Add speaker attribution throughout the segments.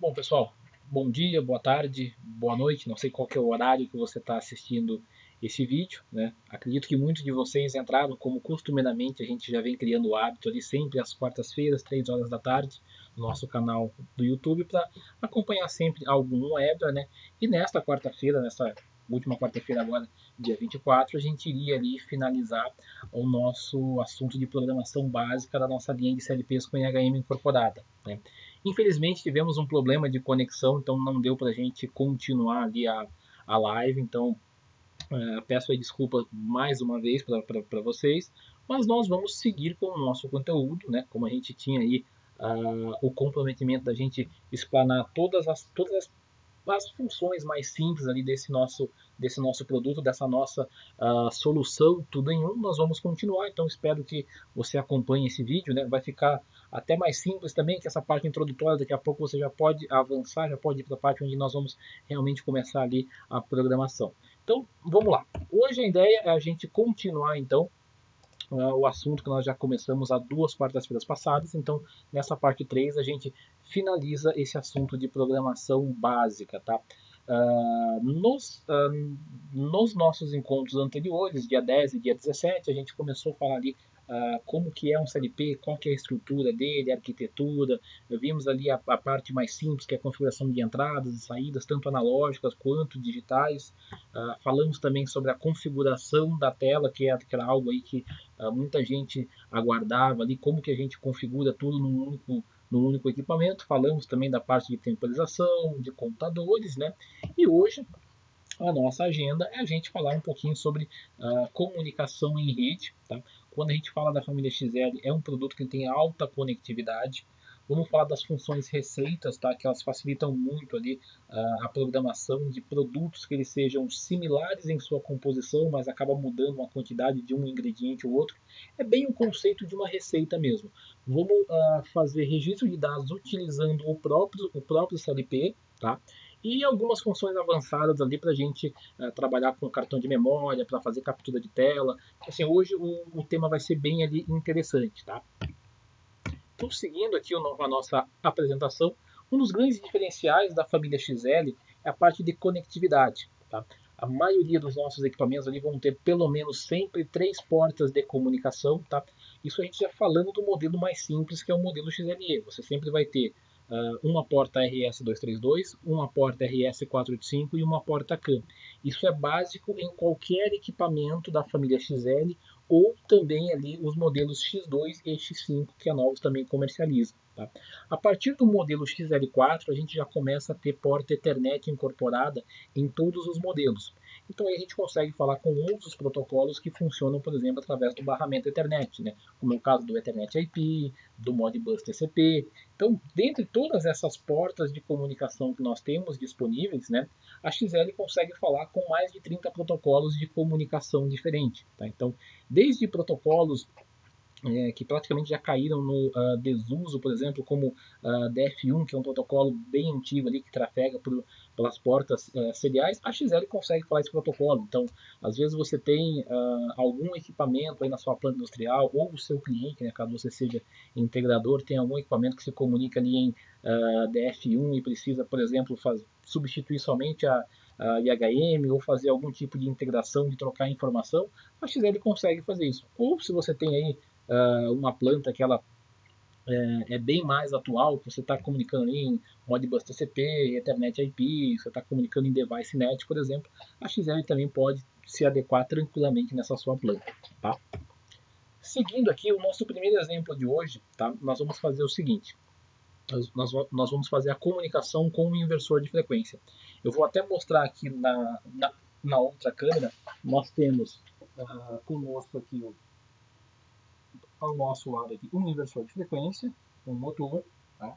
Speaker 1: Bom, pessoal, bom dia, boa tarde, boa noite. Não sei qual que é o horário que você está assistindo esse vídeo, né? Acredito que muitos de vocês entraram, como costumeiramente a gente já vem criando o hábito ali sempre às quartas-feiras, 3 horas da tarde, no nosso canal do YouTube, para acompanhar sempre algum Webra, né? E nesta quarta-feira, nessa última quarta-feira agora, dia 24, a gente iria ali finalizar o nosso assunto de programação básica da nossa linha de CLPs com IHM incorporada, né? Infelizmente tivemos um problema de conexão, então não deu para a gente continuar ali a live. Então peço aí desculpa mais uma vez para vocês, mas nós vamos seguir com o nosso conteúdo, né? Como a gente tinha aí o comprometimento da gente explanar as funções mais simples ali desse nosso produto, dessa nossa solução, tudo em um, nós vamos continuar. Então espero que você acompanhe esse vídeo, né? Vai ficar até mais simples também, que essa parte introdutória, daqui a pouco você já pode avançar, já pode ir para a parte onde nós vamos realmente começar ali a programação. Então, vamos lá. Hoje a ideia é a gente continuar, então, o assunto que nós já começamos há 2 quartas-feiras passadas. Então, nessa parte 3, a gente finaliza esse assunto de programação básica, tá? Nos nossos encontros anteriores, dia 10 e dia 17, a gente começou a falar ali como que é um CLP, qual que é a estrutura dele, a arquitetura. Vimos ali a parte mais simples, que é a configuração de entradas e saídas, tanto analógicas quanto digitais. Falamos também sobre a configuração da tela, que era algo aí que muita gente aguardava ali, como que a gente configura tudo num único equipamento. Falamos também da parte de temporização, de computadores, né? E hoje a nossa agenda é a gente falar um pouquinho sobre comunicação em rede, tá? Quando a gente fala da família XL, é um produto que tem alta conectividade. Vamos falar das funções receitas, tá? Que elas facilitam muito ali a programação de produtos que eles sejam similares em sua composição, mas acaba mudando a quantidade de um ingrediente ou outro. É bem o conceito de uma receita mesmo. Vamos fazer registro de dados utilizando o próprio CLP, tá? E algumas funções avançadas ali para a gente trabalhar com cartão de memória, para fazer captura de tela. Assim, hoje o tema vai ser bem ali interessante, tá? Então, seguindo aqui a nossa apresentação, um dos grandes diferenciais da família XL é a parte de conectividade, tá? A maioria dos nossos equipamentos ali vão ter pelo menos sempre 3 portas de comunicação, tá? Isso a gente já falando do modelo mais simples, que é o modelo XLE. Você sempre vai ter uma porta RS232, uma porta RS485 e uma porta CAN. Isso é básico em qualquer equipamento da família XL ou também ali os modelos X2 e X5 que a Novos também comercializa. Tá? A partir do modelo XL4 a gente já começa a ter porta Ethernet incorporada em todos os modelos. Então aí a gente consegue falar com outros protocolos que funcionam, por exemplo, através do barramento Ethernet, né? Como é o caso do Ethernet IP, do Modbus TCP. Então, dentre todas essas portas de comunicação que nós temos disponíveis, né, a XL consegue falar com mais de 30 protocolos de comunicação diferente. Tá? Então, desde protocolos que praticamente já caíram no desuso, por exemplo, como DF1, que é um protocolo bem antigo ali que trafega pelas portas seriais, a XL consegue falar esse protocolo. Então, às vezes você tem algum equipamento aí na sua planta industrial ou o seu cliente, né, caso você seja integrador, tem algum equipamento que se comunica ali em DF1 e precisa, por exemplo, substituir somente a IHM ou fazer algum tipo de integração, de trocar informação, a XL consegue fazer isso. Ou se você tem aí uma planta que ela é bem mais atual, que você está comunicando em Modbus TCP, Ethernet IP, você está comunicando em Device Net, por exemplo, a XL também pode se adequar tranquilamente nessa sua planta. Tá? Seguindo aqui o nosso primeiro exemplo de hoje, tá? Nós vamos fazer o seguinte. Nós vamos fazer a comunicação com o inversor de frequência. Eu vou até mostrar aqui na outra câmera, nós temos conosco aqui ao nosso lado aqui um inversor de frequência, um motor. Tá?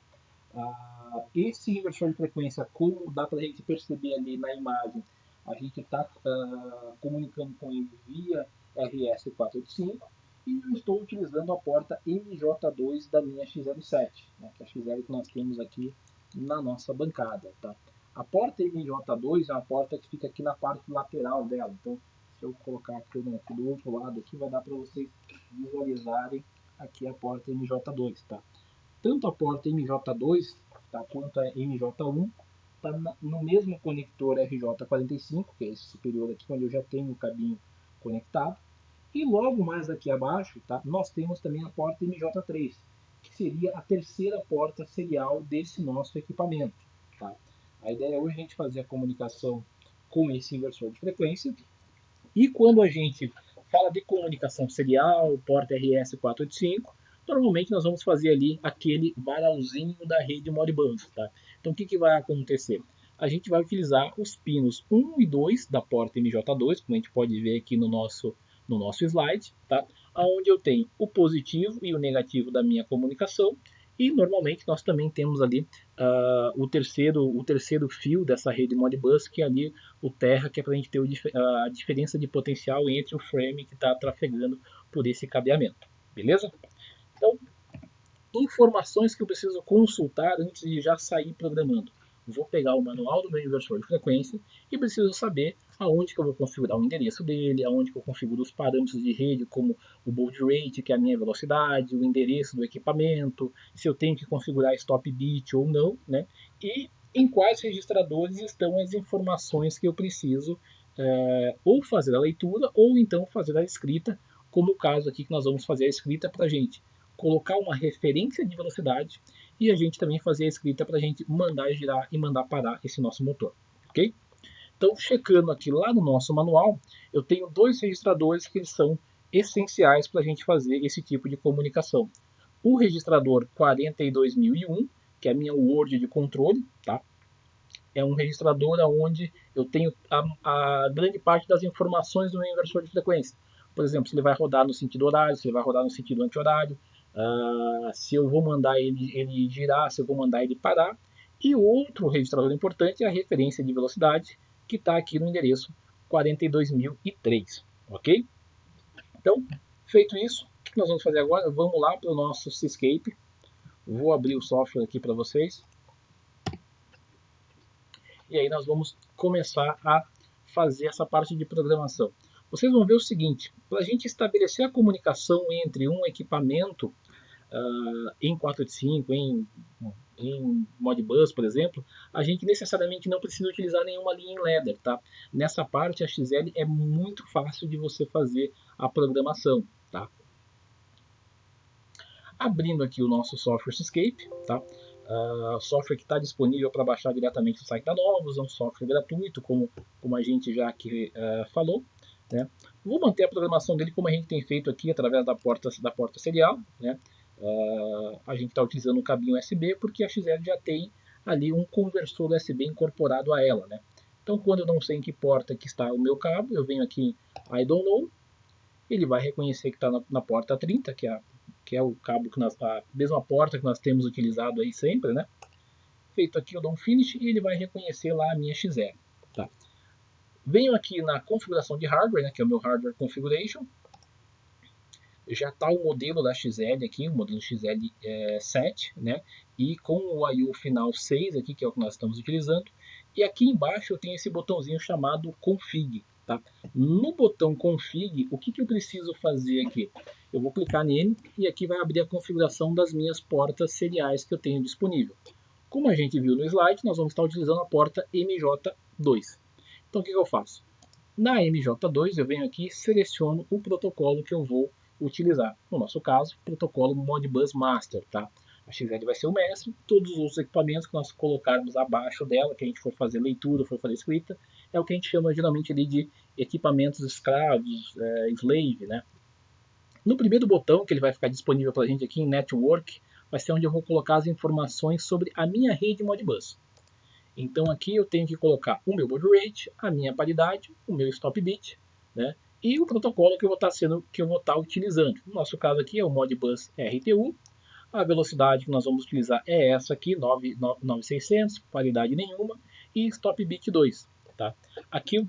Speaker 1: Esse inversor de frequência, como dá para a gente perceber ali na imagem, a gente está comunicando com ele via RS485 e eu estou utilizando a porta MJ2 da minha XL7, né, que é a XL que nós temos aqui na nossa bancada. Tá? A porta MJ2 é uma porta que fica aqui na parte lateral dela, então se eu colocar a câmera aqui do outro lado, aqui vai dar para vocês visualizarem aqui a porta MJ2. Tá? Tanto a porta MJ2 tá? Quanto a MJ1, está no mesmo conector RJ45, que é esse superior aqui, onde eu já tenho o cabinho conectado. E logo mais aqui abaixo, tá? Nós temos também a porta MJ3, que seria a terceira porta serial desse nosso equipamento. Tá? A ideia é hoje a gente fazer a comunicação com esse inversor de frequência. E quando a gente fala de comunicação serial, porta RS485, normalmente nós vamos fazer ali aquele varalzinho da rede Modbus. Tá? Então o que vai acontecer? A gente vai utilizar os pinos 1 e 2 da porta MJ2, como a gente pode ver aqui no nosso slide, tá? Onde eu tenho o positivo e o negativo da minha comunicação, e normalmente nós também temos ali o terceiro fio dessa rede Modbus, que é ali o terra, que é para a gente ter a diferença de potencial entre o frame que está trafegando por esse cabeamento. Beleza? Então, informações que eu preciso consultar antes de já sair programando. Vou pegar o manual do meu inversor de frequência e preciso saber aonde que eu vou configurar o endereço dele, aonde que eu configuro os parâmetros de rede, como o baud rate, que é a minha velocidade, o endereço do equipamento, se eu tenho que configurar stop bit ou não, né? E em quais registradores estão as informações que eu preciso ou fazer a leitura ou então fazer a escrita, como o caso aqui que nós vamos fazer a escrita para a gente colocar uma referência de velocidade e a gente também fazer a escrita para a gente mandar girar e mandar parar esse nosso motor, ok? Então, checando aqui lá no nosso manual, eu tenho dois registradores que são essenciais para a gente fazer esse tipo de comunicação. O registrador 42001, que é a minha word de controle, tá? É um registrador onde eu tenho a grande parte das informações do meu inversor de frequência. Por exemplo, se ele vai rodar no sentido horário, se ele vai rodar no sentido anti-horário, se eu vou mandar ele girar, se eu vou mandar ele parar. E outro registrador importante é a referência de velocidade, que está aqui no endereço 42003, ok? Então, feito isso, o que nós vamos fazer agora? Vamos lá para o nosso Seascape. Vou abrir o software aqui para vocês. E aí nós vamos começar a fazer essa parte de programação. Vocês vão ver o seguinte, para a gente estabelecer a comunicação entre um equipamento em 485, em Modbus, por exemplo, a gente necessariamente não precisa utilizar nenhuma linha em ladder, tá? Nessa parte, a XL é muito fácil de você fazer a programação, tá? Abrindo aqui o nosso software Seascape, tá? Software que está disponível para baixar diretamente no site da Novus, é um software gratuito, como a gente já aqui falou. Né? Vou manter a programação dele como a gente tem feito aqui, através da porta serial. Né? A gente está utilizando um cabinho USB, porque a XL já tem ali um conversor USB incorporado a ela. Né? Então, quando eu não sei em que porta que está o meu cabo, eu venho aqui em I don't know, ele vai reconhecer que está na porta 30, que é o cabo a mesma porta que nós temos utilizado aí sempre, né? Feito aqui, eu dou um finish e ele vai reconhecer lá a minha XL. Tá? Venho aqui na configuração de hardware, né, que é o meu hardware configuration. Já está o modelo da XL aqui, o modelo XL7, né? E com o I/O final 6 aqui, que é o que nós estamos utilizando. E aqui embaixo eu tenho esse botãozinho chamado config. Tá? No botão config, o que eu preciso fazer aqui? Eu vou clicar nele e aqui vai abrir a configuração das minhas portas seriais que eu tenho disponível. Como a gente viu no slide, nós vamos estar utilizando a porta MJ2. Então o que eu faço? Na MJ2 eu venho aqui e seleciono o protocolo que eu vou utilizar. No nosso caso, o protocolo Modbus Master. Tá? A XL vai ser o mestre, todos os outros equipamentos que nós colocarmos abaixo dela, que a gente for fazer leitura, for fazer escrita, é o que a gente chama geralmente ali de equipamentos escravos, slave. Né? No primeiro botão, que ele vai ficar disponível para a gente aqui em Network, vai ser onde eu vou colocar as informações sobre a minha rede Modbus. Então aqui eu tenho que colocar o meu baud rate, a minha paridade, o meu stop bit, né? E o protocolo que eu vou estar utilizando. No nosso caso aqui é o Modbus RTU. A velocidade que nós vamos utilizar é essa aqui, 9600, paridade nenhuma, e stop bit 2. Tá? Aqui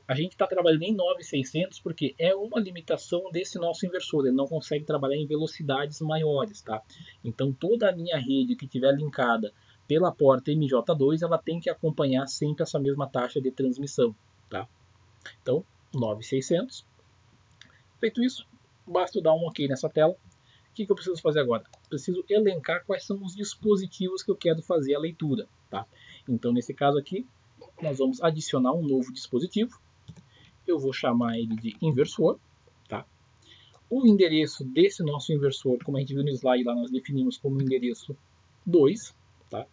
Speaker 1: a gente está trabalhando em 9600 porque é uma limitação desse nosso inversor, ele não consegue trabalhar em velocidades maiores. Tá? Então toda a minha rede que estiver linkada pela porta MJ2, ela tem que acompanhar sempre essa mesma taxa de transmissão. Tá? Então, 9600. Feito isso, basta dar um OK nessa tela que eu preciso fazer agora? Preciso elencar quais são os dispositivos que eu quero fazer a leitura. Tá? Então, nesse caso aqui, nós vamos adicionar um novo dispositivo. Eu vou chamar ele de inversor. Tá? O endereço desse nosso inversor, como a gente viu no slide lá, nós definimos como endereço 2. Tá?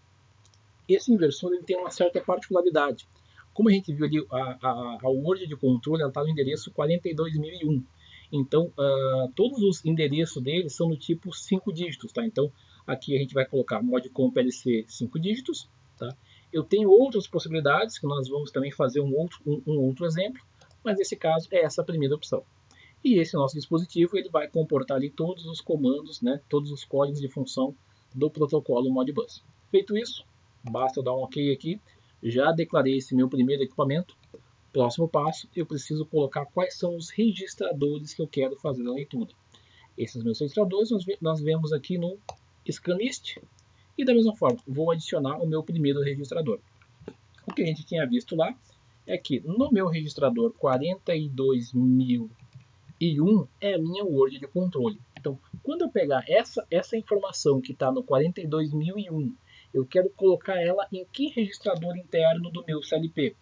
Speaker 1: Esse inversor ele tem uma certa particularidade. Como a gente viu ali, a word de controle está no endereço 42.001. Então, todos os endereços dele são do tipo 5 dígitos. Tá? Então, aqui a gente vai colocar modcom PLC 5 dígitos. Tá? Eu tenho outras possibilidades, que nós vamos também fazer um outro exemplo, mas nesse caso é essa a primeira opção. E esse nosso dispositivo ele vai comportar ali todos os comandos, né, todos os códigos de função do protocolo Modbus. Feito isso, basta eu dar um OK aqui. Já declarei esse meu primeiro equipamento. Próximo passo, eu preciso colocar quais são os registradores que eu quero fazer a leitura. Esses meus registradores nós vemos aqui no scanlist. E da mesma forma, vou adicionar o meu primeiro registrador. O que a gente tinha visto lá é que no meu registrador 42.001 é a minha word de controle. Então, quando eu pegar essa informação que está no 42.001, eu quero colocar ela em que registrador interno do meu CLP?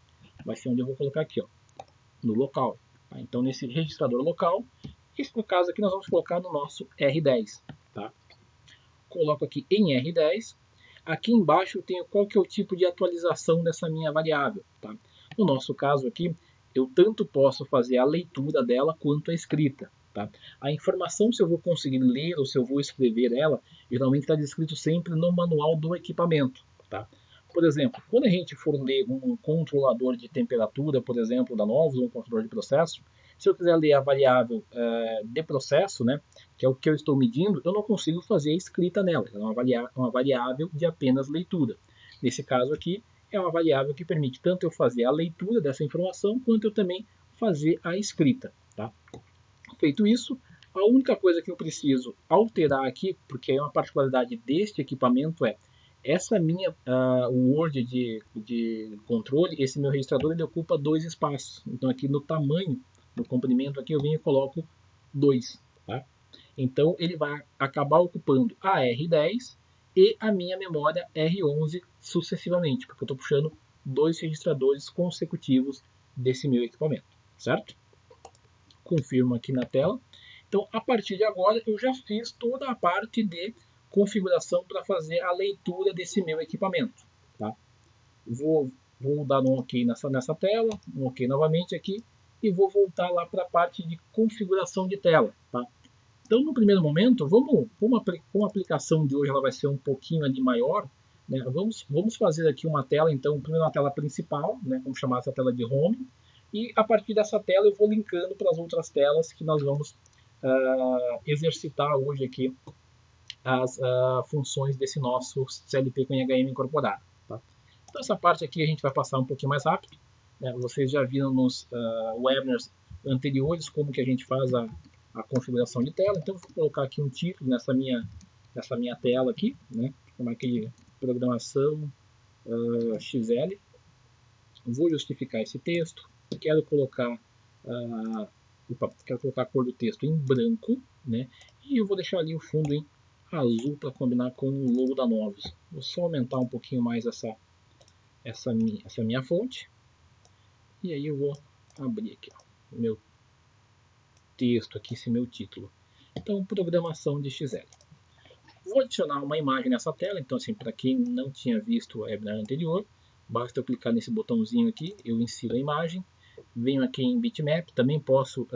Speaker 1: Vai ser onde eu vou colocar aqui, ó, no local. Tá? Então, nesse registrador local, esse no caso aqui nós vamos colocar no nosso R10. Tá? Coloco aqui em R10. Aqui embaixo eu tenho qual que é o tipo de atualização dessa minha variável. Tá? No nosso caso aqui, eu tanto posso fazer a leitura dela quanto a escrita. Tá? A informação, se eu vou conseguir ler ou se eu vou escrever ela, geralmente está descrito sempre no manual do equipamento. Tá? Por exemplo, quando a gente for ler um controlador de temperatura, por exemplo, da Novus, um controlador de processo, se eu quiser ler a variável de processo, né, que é o que eu estou medindo, eu não consigo fazer a escrita nela. Ela é uma variável de apenas leitura. Nesse caso aqui, é uma variável que permite tanto eu fazer a leitura dessa informação, quanto eu também fazer a escrita. Tá? Feito isso, a única coisa que eu preciso alterar aqui, porque é uma particularidade deste equipamento, é essa minha word de controle, esse meu registrador, ele ocupa 2 espaços. Então aqui no tamanho, no comprimento aqui, eu venho e coloco 2. Tá? Então ele vai acabar ocupando a R10 e a minha memória R11 sucessivamente, porque eu estou puxando 2 registradores consecutivos desse meu equipamento, certo? Confirmo aqui na tela. Então, a partir de agora, eu já fiz toda a parte de configuração para fazer a leitura desse meu equipamento. Tá? Vou dar um OK nessa tela, um OK novamente aqui, e vou voltar lá para a parte de configuração de tela. Tá? Então, no primeiro momento, como a aplicação de hoje ela vai ser um pouquinho ali maior, né, vamos fazer aqui uma tela, então, primeiro uma tela principal, né, vamos chamar essa tela de home, e a partir dessa tela eu vou linkando para as outras telas que nós vamos exercitar hoje aqui as funções desse nosso CLP com IHM incorporado. Tá? Então essa parte aqui a gente vai passar um pouquinho mais rápido. Né? Vocês já viram nos webinars anteriores como que a gente faz a configuração de tela. Então eu vou colocar aqui um título nessa minha tela aqui, né? Como aqui programação XL. Vou justificar esse texto. Quero colocar a cor do texto em branco, né? E eu vou deixar ali o fundo em azul para combinar com o logo da Novus. Vou só aumentar um pouquinho mais essa minha fonte. E aí eu vou abrir aqui o meu texto aqui, esse meu título. Então, programação de XL. Vou adicionar uma imagem nessa tela. Então, assim, para quem não tinha visto o webinar anterior, basta eu clicar nesse botãozinho aqui, eu insiro a imagem. Venho aqui em bitmap, também posso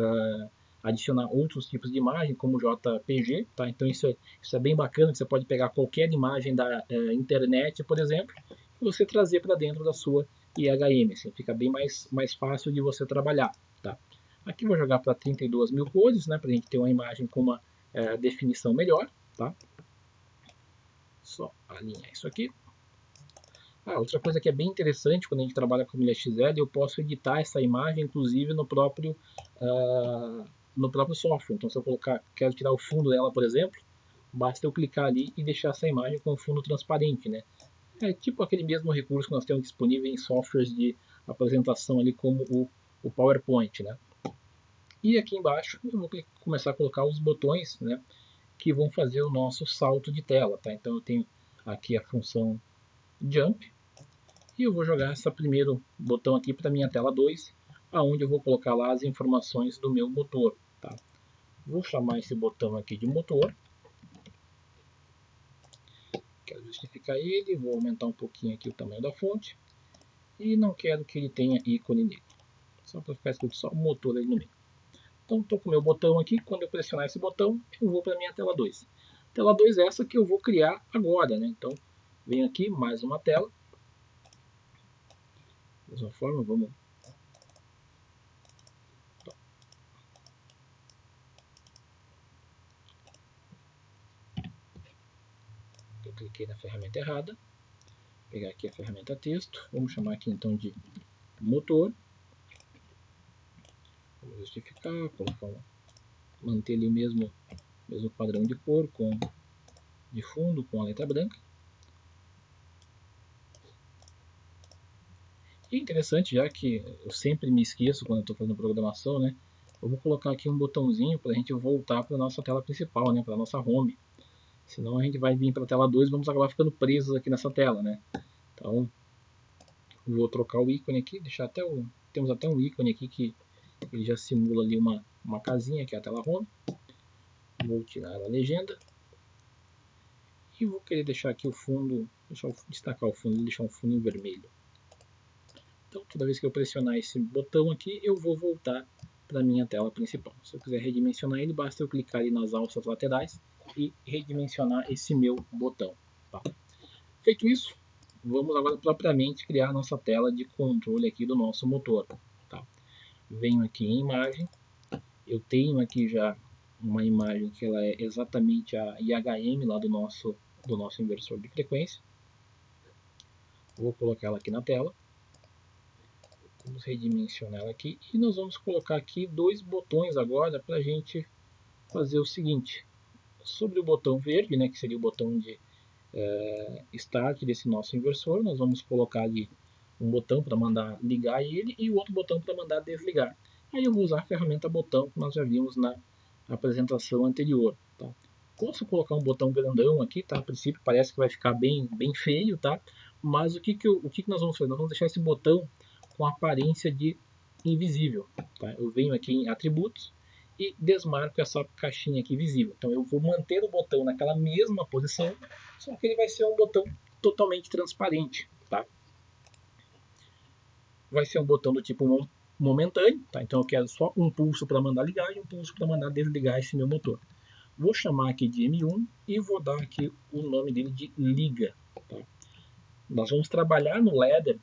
Speaker 1: adicionar outros tipos de imagem, como JPG, tá? Então isso é bem bacana, que você pode pegar qualquer imagem da internet, por exemplo, e você trazer para dentro da sua IHM, assim, fica bem mais fácil de você trabalhar, tá? Aqui vou jogar para 32.000 cores, né, para a gente ter uma imagem com uma definição melhor, tá? Só alinhar isso aqui. Outra coisa que é bem interessante quando a gente trabalha com milha XL, eu posso editar essa imagem, inclusive no próprio software. Então, se eu quero tirar o fundo dela, por exemplo, basta eu clicar ali e deixar essa imagem com o fundo transparente, né? É tipo aquele mesmo recurso que nós temos disponível em softwares de apresentação ali, como o PowerPoint, né? E aqui embaixo eu vou começar a colocar os botões, né? que vão fazer o nosso salto de tela, tá? Então eu tenho aqui a função jump e eu vou jogar esse primeiro botão aqui para minha tela 2, aonde eu vou colocar lá as informações do meu motor, tá? Vou chamar esse botão aqui de motor. Quero justificar ele, vou aumentar um pouquinho aqui o tamanho da fonte e não quero que ele tenha ícone nele, só para ficar escrito só o motor aí no meio. Então estou com o meu botão aqui, quando eu pressionar esse botão eu vou para a minha tela 2. Tela 2 é essa que eu vou criar agora, né? Então venho aqui, mais uma tela. Da mesma forma, vamos... Eu cliquei na ferramenta errada. Vou pegar aqui a ferramenta texto. Vamos chamar aqui então de motor. Vamos justificar, colocar manter ali o mesmo padrão de cor, de fundo, com a letra branca. E interessante, já que eu sempre me esqueço quando estou fazendo programação, né? Eu vou colocar aqui um botãozinho para a gente voltar para a nossa tela principal, né? Para a nossa home. Senão a gente vai vir para a tela 2 e vamos acabar ficando presos aqui nessa tela, né? Então, vou trocar o ícone aqui, deixar até temos até um ícone aqui que ele já simula ali uma casinha, que é a tela home. Vou tirar a legenda. E vou querer deixar aqui o fundo, destacar o fundo e deixar um fundo em vermelho. Então, toda vez que eu pressionar esse botão aqui, eu vou voltar para a minha tela principal. Se eu quiser redimensionar ele, basta eu clicar ali nas alças laterais e redimensionar esse meu botão. Tá? Feito isso, vamos agora propriamente criar a nossa tela de controle aqui do nosso motor. Tá? Venho aqui em imagem, eu tenho aqui já uma imagem que ela é exatamente a IHM lá do nosso inversor de frequência. Vou colocar ela aqui na tela. Vamos redimensionar ela aqui e nós vamos colocar aqui dois botões agora para a gente fazer o seguinte. Sobre o botão verde, né, que seria o botão de start desse nosso inversor, nós vamos colocar ali um botão para mandar ligar ele e o outro botão para mandar desligar. Aí eu vou usar a ferramenta botão que nós já vimos na apresentação anterior. Tá? Posso colocar um botão grandão aqui, tá? A princípio parece que vai ficar bem feio, tá? Mas o que nós vamos fazer? Nós vamos deixar esse botão com aparência de invisível. Tá? Eu venho aqui em atributos e desmarco essa caixinha aqui visível. Então eu vou manter o botão naquela mesma posição, só que ele vai ser um botão totalmente transparente. Tá? Vai ser um botão do tipo momentâneo, tá? Então eu quero só um pulso para mandar ligar e um pulso para mandar desligar esse meu motor. Vou chamar aqui de M1 e vou dar aqui o nome dele de liga. Tá? Nós vamos trabalhar no ladder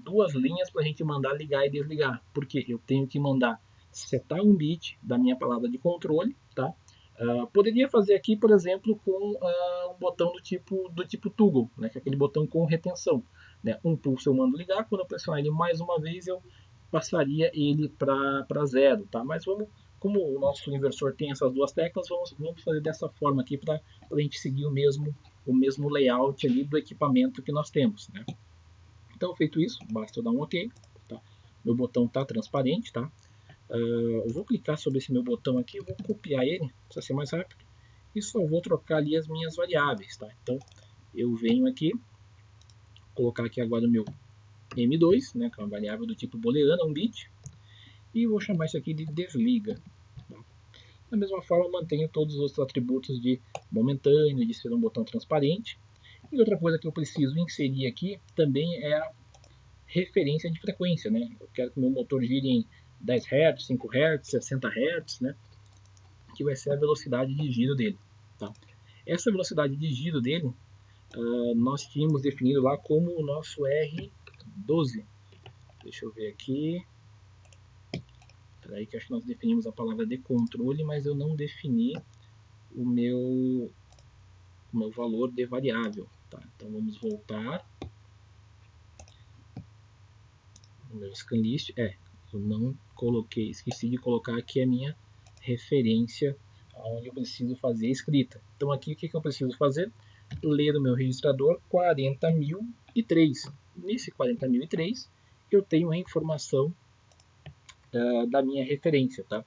Speaker 1: duas linhas para a gente mandar ligar e desligar, porque eu tenho que mandar setar um bit da minha palavra de controle, tá? Poderia fazer aqui, por exemplo, com um botão do tipo toggle, né? Que é aquele botão com retenção. Né? Um pulso eu mando ligar, quando eu pressionar ele mais uma vez eu passaria ele para zero, tá? Mas como o nosso inversor tem essas duas teclas, vamos fazer dessa forma aqui para a gente seguir o mesmo layout ali do equipamento que nós temos, né? Então, feito isso, basta eu dar um OK. Tá? Meu botão está transparente, tá? Eu vou clicar sobre esse meu botão aqui, vou copiar ele, para ser mais rápido, e só vou trocar ali as minhas variáveis, tá? Então, eu venho aqui, colocar aqui agora o meu M2, né, que é uma variável do tipo booleana, um bit, e vou chamar isso aqui de desliga. Tá? Da mesma forma, mantenho todos os outros atributos de momentâneo, de ser um botão transparente. E outra coisa que eu preciso inserir aqui também é a referência de frequência, né? Eu quero que meu motor gire em 10 Hz, 5 Hz, 60 Hz, né? Que vai ser a velocidade de giro dele. Tá? Essa velocidade de giro dele, nós tínhamos definido lá como o nosso R12. Deixa eu ver aqui. Peraí que acho que nós definimos a palavra de controle, mas eu não defini o meu valor de variável. Tá? Então vamos voltar no meu scanlist. Eu não coloquei, esqueci de colocar aqui a minha referência onde eu preciso fazer a escrita. Então aqui o que eu preciso fazer? Ler o meu registrador 40.003. Nesse 40.003 eu tenho a informação da minha referência, tá?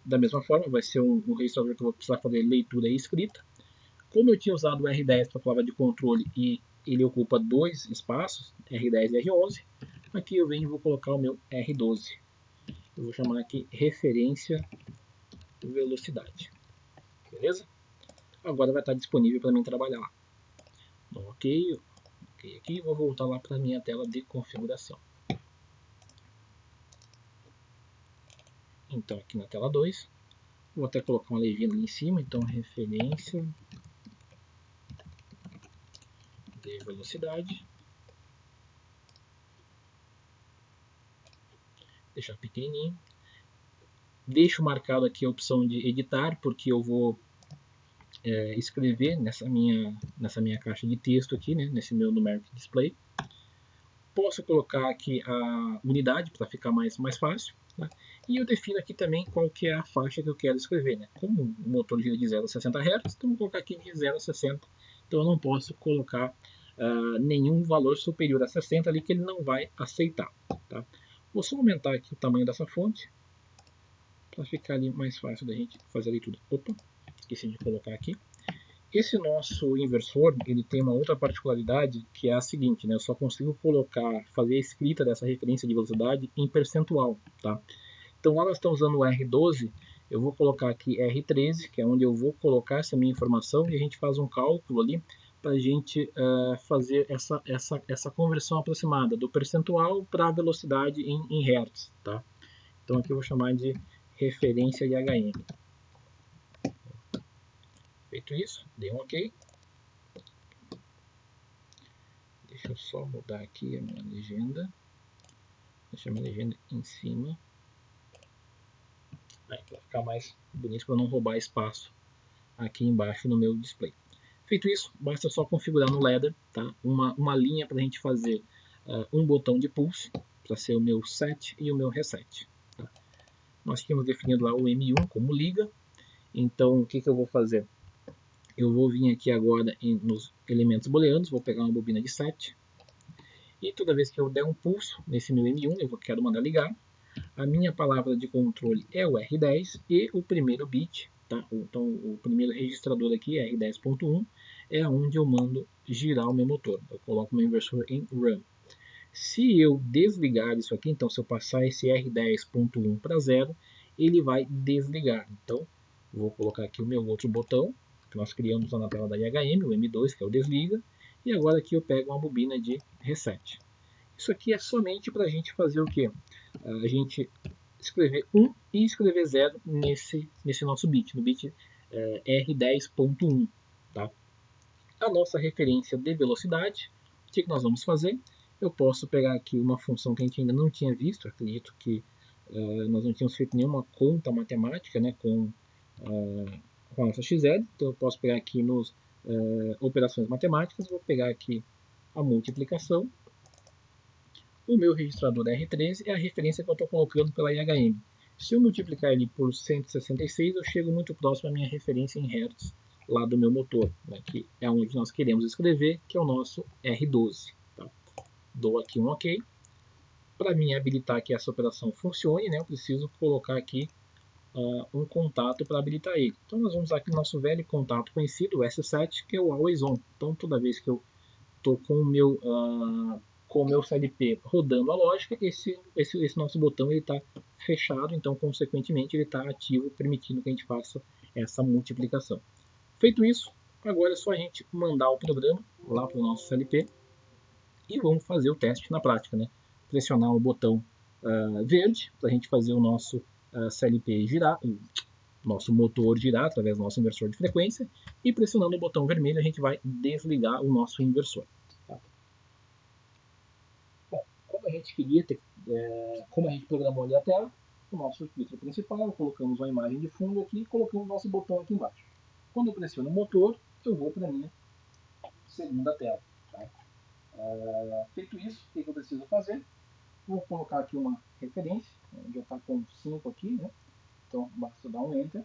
Speaker 1: Da mesma forma, vai ser um registrador que eu vou precisar fazer leitura e escrita. Como eu tinha usado o R10 para a palavra de controle e ele ocupa dois espaços, R10 e R11, aqui eu venho e vou colocar o meu R12. Eu vou chamar aqui referência velocidade. Beleza? Agora vai estar disponível para mim trabalhar lá. Ok, ok aqui, vou voltar lá para a minha tela de configuração. Então aqui na tela 2, vou até colocar uma legenda ali em cima, então referência de velocidade. Deixar pequenininho. Deixo marcado aqui a opção de editar, porque eu vou escrever nessa minha caixa de texto aqui, né, nesse meu numeric display. Posso colocar aqui a unidade para ficar mais fácil. Né? E eu defino aqui também qual que é a faixa que eu quero escrever. Né? Como o motor gira de 0 a 60 Hz, então vou colocar aqui de 0 a 60. Então eu não posso colocar nenhum valor superior a 60 ali que ele não vai aceitar. Tá? Vou só aumentar aqui o tamanho dessa fonte para ficar ali mais fácil da gente fazer a leitura. Opa, esqueci de colocar aqui. Esse nosso inversor, ele tem uma outra particularidade que é a seguinte, né? Eu só consigo fazer a escrita dessa referência de velocidade em percentual, tá? Então lá nós estamos usando o R12, eu vou colocar aqui R13, que é onde eu vou colocar essa minha informação e a gente faz um cálculo ali para a gente fazer essa conversão aproximada do percentual para a velocidade em Hertz, tá? Então aqui eu vou chamar de referência de HM. Feito isso, dei um OK. Deixa eu só mudar aqui a minha legenda. Deixar minha legenda em cima. Aí, para ficar mais bonito, para não roubar espaço aqui embaixo no meu display. Feito isso, basta só configurar no ladder, tá? uma linha para a gente fazer um botão de pulse, para ser o meu set e o meu reset. Tá? Nós tínhamos definido lá o M1 como liga, então o que eu vou fazer? Eu vou vir aqui agora nos elementos booleanos, vou pegar uma bobina de set, e toda vez que eu der um pulso nesse meu M1, eu quero mandar ligar, a minha palavra de controle é o R10 e o primeiro bit, tá? Então o primeiro registrador aqui, R10.1, é onde eu mando girar o meu motor. Eu coloco o meu inversor em run. Se eu desligar isso aqui, então se eu passar esse R10.1 para 0, ele vai desligar. Então vou colocar aqui o meu outro botão, que nós criamos lá na tela da IHM, o M2, que é o desliga, e agora aqui eu pego uma bobina de reset. Isso aqui é somente para a gente fazer o quê? A gente escrever 1 e escrever 0 nesse nosso bit, no bit R10.1. Tá? A nossa referência de velocidade, o que nós vamos fazer? Eu posso pegar aqui uma função que a gente ainda não tinha visto, acredito que nós não tínhamos feito nenhuma conta matemática, né, com a nossa XL, então eu posso pegar aqui nos operações matemáticas, vou pegar aqui a multiplicação. O meu registrador R13 é a referência que eu estou colocando pela IHM. Se eu multiplicar ele por 166, eu chego muito próximo à minha referência em Hertz lá do meu motor, né, que é onde nós queremos escrever, que é o nosso R12. Tá? Dou aqui um OK. Para mim habilitar que essa operação funcione, né, eu preciso colocar aqui um contato para habilitar ele. Então nós vamos usar aqui o nosso velho contato conhecido, o S7, que é o Always On. Então toda vez que eu estou com o meu CLP rodando a lógica, esse nosso botão está fechado, então consequentemente ele está ativo, permitindo que a gente faça essa multiplicação. Feito isso, agora é só a gente mandar o programa lá para o nosso CLP e vamos fazer o teste na prática, né? Pressionar o botão verde para a gente fazer o nosso CLP girar, o nosso motor girar através do nosso inversor de frequência, e pressionando o botão vermelho a gente vai desligar o nosso inversor. Tá? Bom, como a gente queria ter, como a gente programou ali a tela, o nosso filtro principal, colocamos uma imagem de fundo aqui e colocamos o nosso botão aqui embaixo. Quando eu pressiono o motor, eu vou para a minha segunda tela. Tá? Feito isso, o que eu preciso fazer? Vou colocar aqui uma referência, já está com 5 aqui, né? Então basta dar um Enter.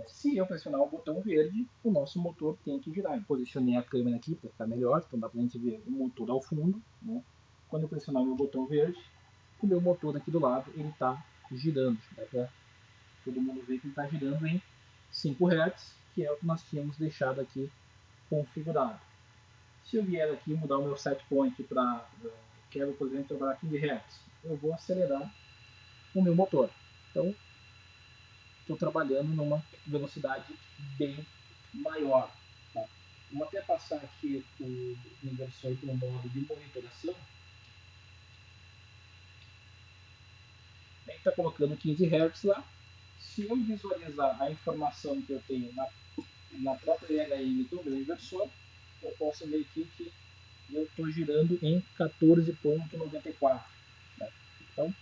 Speaker 1: Se eu pressionar o botão verde, o nosso motor tem que girar. Eu posicionei a câmera aqui para ficar melhor, então dá para a gente ver o motor ao fundo. Né? Quando eu pressionar o meu botão verde, o meu motor aqui do lado ele está girando. Dá para todo mundo vê que ele está girando em 5 Hz, que é o que nós tínhamos deixado aqui configurado. Se eu vier aqui mudar o meu set point para, quero, por exemplo, trabalhar 15 Hz, eu vou acelerar o meu motor. Então, estou trabalhando numa velocidade bem maior. Tá? Vou até passar aqui o inversor para o modo de monitoração. Ele está colocando 15 Hz lá. Se eu visualizar a informação que eu tenho na própria EHM do meu inversor, eu posso ver aqui que eu estou girando em 14,94. Né? Então,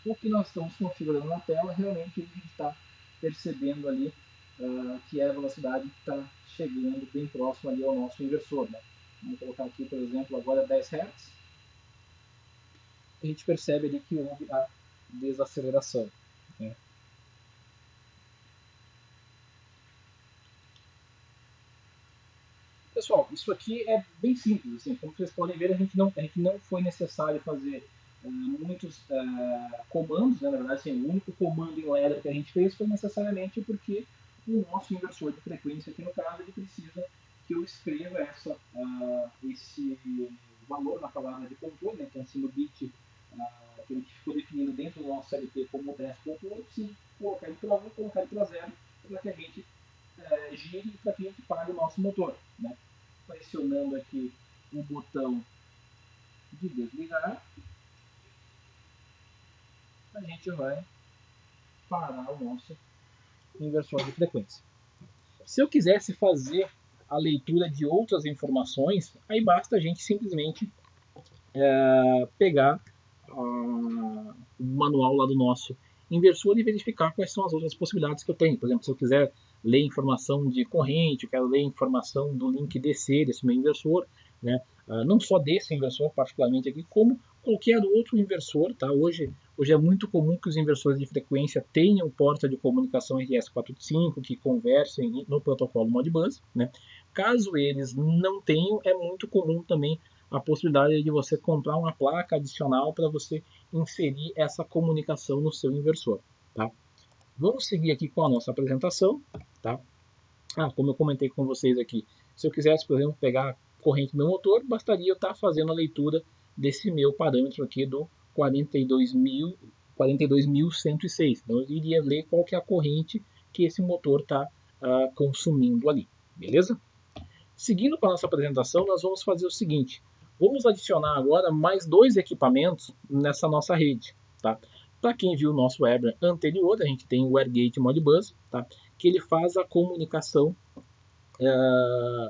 Speaker 1: o que nós estamos configurando na tela, realmente a gente está percebendo ali que é a velocidade que está chegando bem próximo ali ao nosso inversor. Né? Vamos colocar aqui, por exemplo, agora 10 Hz. A gente percebe ali que houve a desaceleração. Né? Pessoal, isso aqui é bem simples. Assim, como vocês podem ver, a gente não foi necessário fazer muitos comandos. Né? Na verdade, assim, o único comando em ladder que a gente fez foi necessariamente porque o nosso inversor de frequência, aqui no caso, ele precisa que eu escreva esse valor na palavra de controle. Né? Então, assim, no bit que ele ficou definido dentro do nosso CLP como 10.1, eu preciso colocar ele para 1 e colocar ele para 0 para que a gente gire e para que a gente pague o nosso motor. Né? Pressionando aqui o botão de desligar, a gente vai parar o nosso inversor de frequência. Se eu quisesse fazer a leitura de outras informações, aí basta a gente simplesmente pegar o manual lá do nosso inversor e verificar quais são as outras possibilidades que eu tenho. Por exemplo, se eu quiser ler informação de corrente, eu quero ler informação do link DC desse meu inversor, né? Não só desse inversor particularmente aqui, como qualquer outro inversor. Tá? Hoje é muito comum que os inversores de frequência tenham porta de comunicação RS485 que conversem no protocolo Modbus. Né? Caso eles não tenham, é muito comum também a possibilidade de você comprar uma placa adicional para você inserir essa comunicação no seu inversor. Tá? Vamos seguir aqui com a nossa apresentação. Tá? Como eu comentei com vocês aqui, se eu quisesse, por exemplo, pegar a corrente do meu motor, bastaria eu estar fazendo a leitura desse meu parâmetro aqui do 42.106. Então eu iria ler qual que é a corrente que esse motor está consumindo ali. Beleza? Seguindo para a nossa apresentação, nós vamos fazer o seguinte. Vamos adicionar agora mais 2 equipamentos nessa nossa rede. Tá? Para quem viu o nosso webinar anterior, a gente tem o AirGate Modbus, tá? Que ele faz a comunicação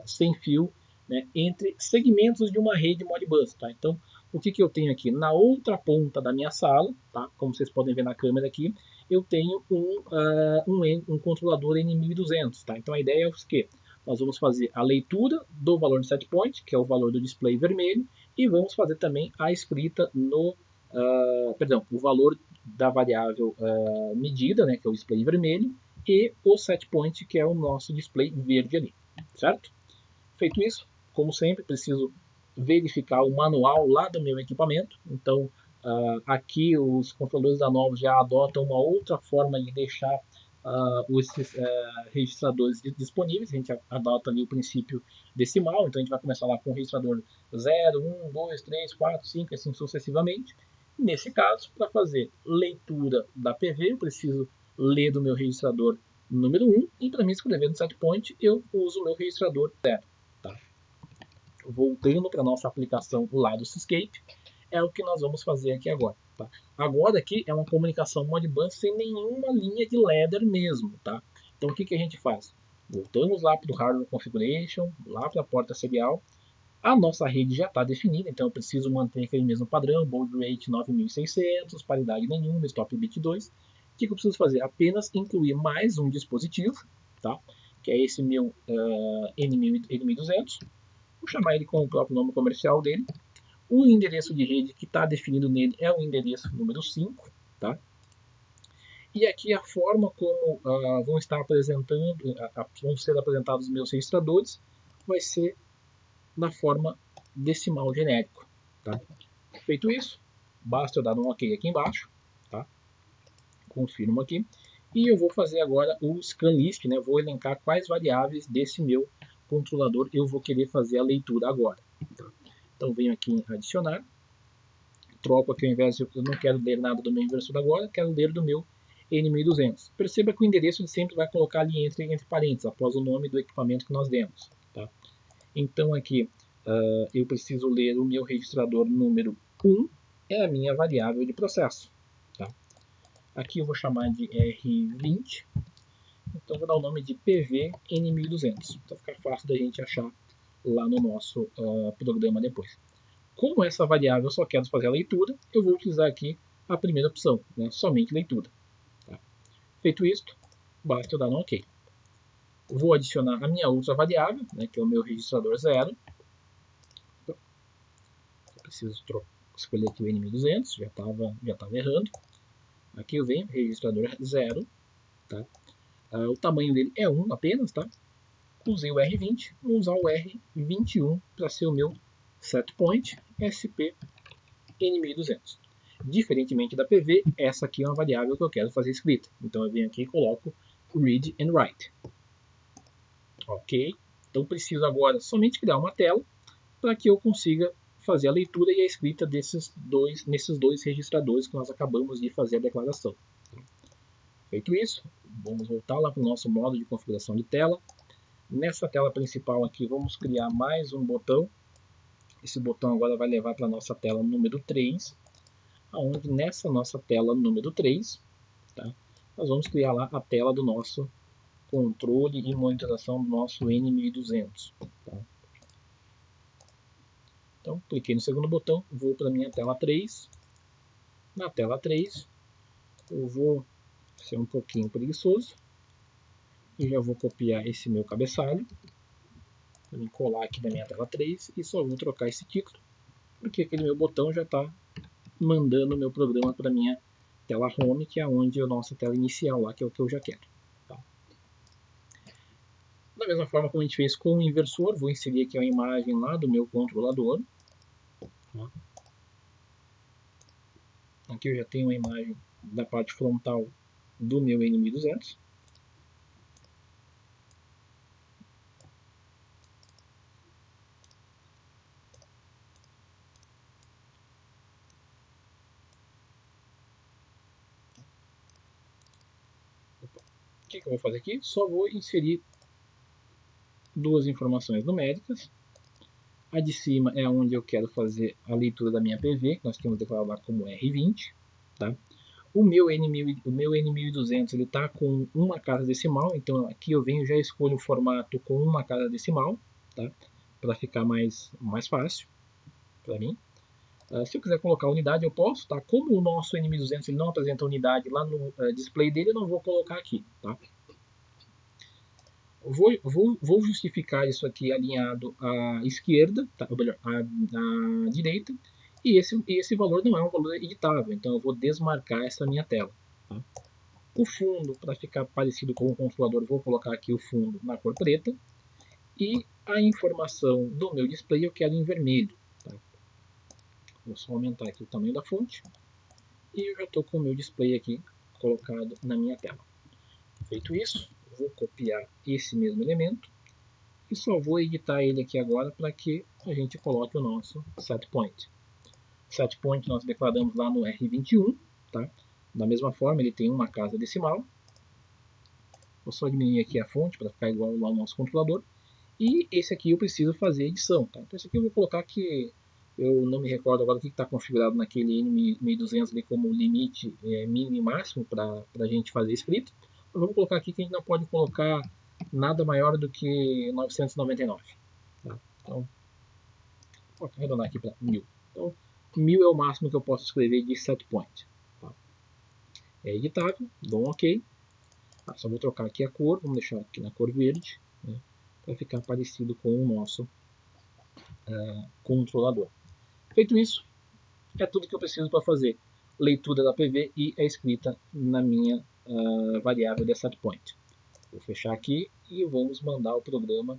Speaker 1: sem fio, né, entre segmentos de uma rede Modbus. Tá? Então, o que eu tenho aqui? Na outra ponta da minha sala, tá? Como vocês podem ver na câmera aqui, eu tenho um controlador N1200. Tá? Então, a ideia é o quê? Nós vamos fazer a leitura do valor de set point, que é o valor do display vermelho, e vamos fazer também a escrita no, o valor da variável medida, né, que é o display vermelho, e o set point, que é o nosso display verde ali, certo? Feito isso, como sempre, preciso verificar o manual lá do meu equipamento. Então, aqui os controladores da Novos já adotam uma outra forma de deixar esses registradores disponíveis. A gente adota ali o princípio decimal, então a gente vai começar lá com o registrador 0, 1, 2, 3, 4, 5, assim sucessivamente. Nesse caso, para fazer leitura da PV, eu preciso ler do meu registrador número 1, e para me escrever no setpoint, eu uso o meu registrador 0. Tá? Voltando para a nossa aplicação lá do Syscape, é o que nós vamos fazer aqui agora. Tá? Agora aqui é uma comunicação Modbus sem nenhuma linha de ladder mesmo. Tá? Então o que a gente faz? Voltamos lá para o Hardware Configuration, lá para a porta serial. A nossa rede já está definida, então eu preciso manter aquele mesmo padrão, baud rate 9600, paridade nenhuma, stop bit 2. O que eu preciso fazer? Apenas incluir mais um dispositivo, tá? Que é esse meu N1200. Vou chamar ele com o próprio nome comercial dele. O endereço de rede que está definido nele é o endereço número 5. Tá? E aqui a forma como vão ser apresentados os meus registradores vai ser na forma decimal genérico. Tá? Feito isso, basta eu dar um OK aqui embaixo. Tá? Confirmo aqui. E eu vou fazer agora o scan list, né? Vou elencar quais variáveis desse meu controlador eu vou querer fazer a leitura agora. Então venho aqui em adicionar, troco aqui ao invés de eu não quero ler nada do meu inversor agora, quero ler do meu N1200. Perceba que o endereço ele sempre vai colocar ali entre parênteses, após o nome do equipamento que nós demos. Tá? Então aqui eu preciso ler o meu registrador número 1, é a minha variável de processo. Tá? Aqui eu vou chamar de R20, então vou dar o nome de PV N1200, para ficar fácil da gente achar lá no nosso programa depois. Como essa variável eu só quero fazer a leitura, eu vou utilizar aqui a primeira opção, né? Somente leitura. Tá? Feito isto, basta eu dar um OK. Vou adicionar a minha outra variável, né, que é o meu registrador 0. Eu preciso escolher aqui o N1200, já estava errando. Aqui eu venho, registrador 0. Tá? O tamanho dele é 1 apenas. Tá? Usei o R20, vou usar o R21 para ser o meu setPoint SP N1200. Diferentemente da PV, essa aqui é uma variável que eu quero fazer escrita. Então eu venho aqui e coloco read and write. Ok? Então preciso agora somente criar uma tela para que eu consiga fazer a leitura e a escrita nesses dois registradores que nós acabamos de fazer a declaração. Feito isso, vamos voltar lá para o nosso modo de configuração de tela. Nessa tela principal aqui, vamos criar mais um botão. Esse botão agora vai levar para a nossa tela número 3, onde nessa nossa tela número 3, tá, nós vamos criar lá a tela do nosso controle e monitoração do nosso N1200. Tá? Então, cliquei no segundo botão, vou para a minha tela 3. Na tela 3, eu vou ser um pouquinho preguiçoso e já vou copiar esse meu cabeçalho, vou colar aqui na minha tela 3 e só vou trocar esse título, porque aquele meu botão já está mandando o meu programa para a minha tela home, que é onde é a nossa tela inicial lá, que é o que eu já quero. Tá? Da mesma forma como a gente fez com o inversor, vou inserir aqui a imagem lá do meu controlador. Tá? Aqui eu já tenho a imagem da parte frontal do meu N1200. O que eu vou fazer aqui? Só vou inserir duas informações numéricas. A de cima é onde eu quero fazer a leitura da minha PV, que nós temos declarado lá como R20. Tá? O meu N1200 está com uma casa decimal, então aqui eu venho e já escolho o formato com uma casa decimal, tá? Para ficar mais fácil para mim. Se eu quiser colocar unidade, eu posso. Tá? Como o nosso N1200 ele não apresenta unidade lá no display dele, eu não vou colocar aqui. Tá? Vou justificar isso aqui alinhado à esquerda, tá? Ou melhor, à direita, e esse valor não é um valor editável, então eu vou desmarcar essa minha tela. Tá? O fundo, para ficar parecido com o controlador, vou colocar aqui o fundo na cor preta, e a informação do meu display eu quero em vermelho. Tá? Vou só aumentar aqui o tamanho da fonte, e eu já estou com o meu display aqui colocado na minha tela. Feito isso, vou copiar esse mesmo elemento, e só vou editar ele aqui agora para que a gente coloque o nosso setPoint. Setpoint nós declaramos lá no R21, tá? Da mesma forma, ele tem uma casa decimal. Vou só diminuir aqui a fonte para ficar igual lá ao nosso controlador. E esse aqui eu preciso fazer edição, tá? Então esse aqui eu vou colocar que eu não me recordo agora o que está configurado naquele N1200 ali como limite mínimo e máximo para a gente fazer escrita. Mas vamos colocar aqui que a gente não pode colocar nada maior do que 999. Tá? Então, vou arredondar aqui para 1000. Então, 1000 é o máximo que eu posso escrever de setPoint. Tá? É editável, dou um OK. Só vou trocar aqui a cor, vamos deixar aqui na cor verde, né, para ficar parecido com o nosso controlador. Feito isso, é tudo que eu preciso para fazer leitura da PV e a escrita na minha variável de setPoint. Vou fechar aqui e vamos mandar o programa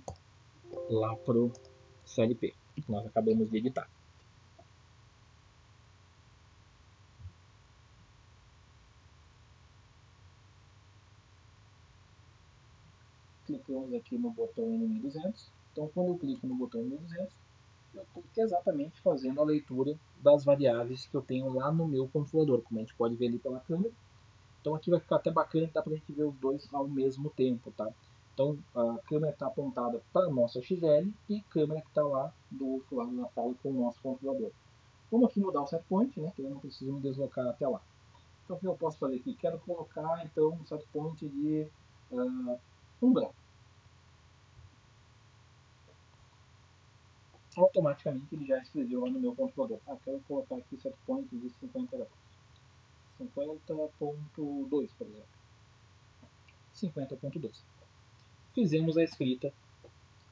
Speaker 1: lá para o CLP, que nós acabamos de editar. clicamos aqui no botão N1200. Então, quando eu clico no botão N1200, eu estou exatamente fazendo a leitura das variáveis que eu tenho lá no meu controlador, como a gente pode ver ali pela câmera. Então aqui vai ficar até bacana, dá para a gente ver os dois ao mesmo tempo, tá? Então a câmera está apontada para a nossa XL e a câmera que está lá do outro lado da sala com o nosso controlador. Vamos aqui mudar o setpoint, né? Que eu não preciso me deslocar até lá. Então o que eu posso fazer aqui? Quero colocar então um setpoint de branco. Automaticamente ele já escreveu lá no meu controlador. Quero colocar aqui setpoint de 50 graus. 50.2, por exemplo. 50.2. Fizemos a escrita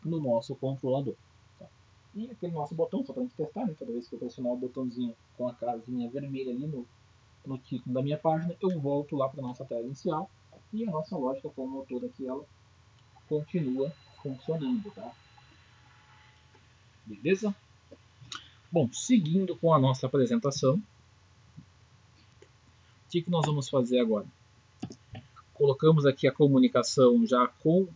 Speaker 1: no nosso controlador. Tá? E aquele nosso botão, só para a gente testar, né? Toda vez que eu pressionar o botãozinho com a casinha vermelha ali no título da minha página, eu volto lá para a nossa tela inicial e a nossa lógica, como toda aqui, ela continua funcionando. Tá? Beleza? Bom, seguindo com a nossa apresentação, o que nós vamos fazer agora? Colocamos aqui a comunicação já com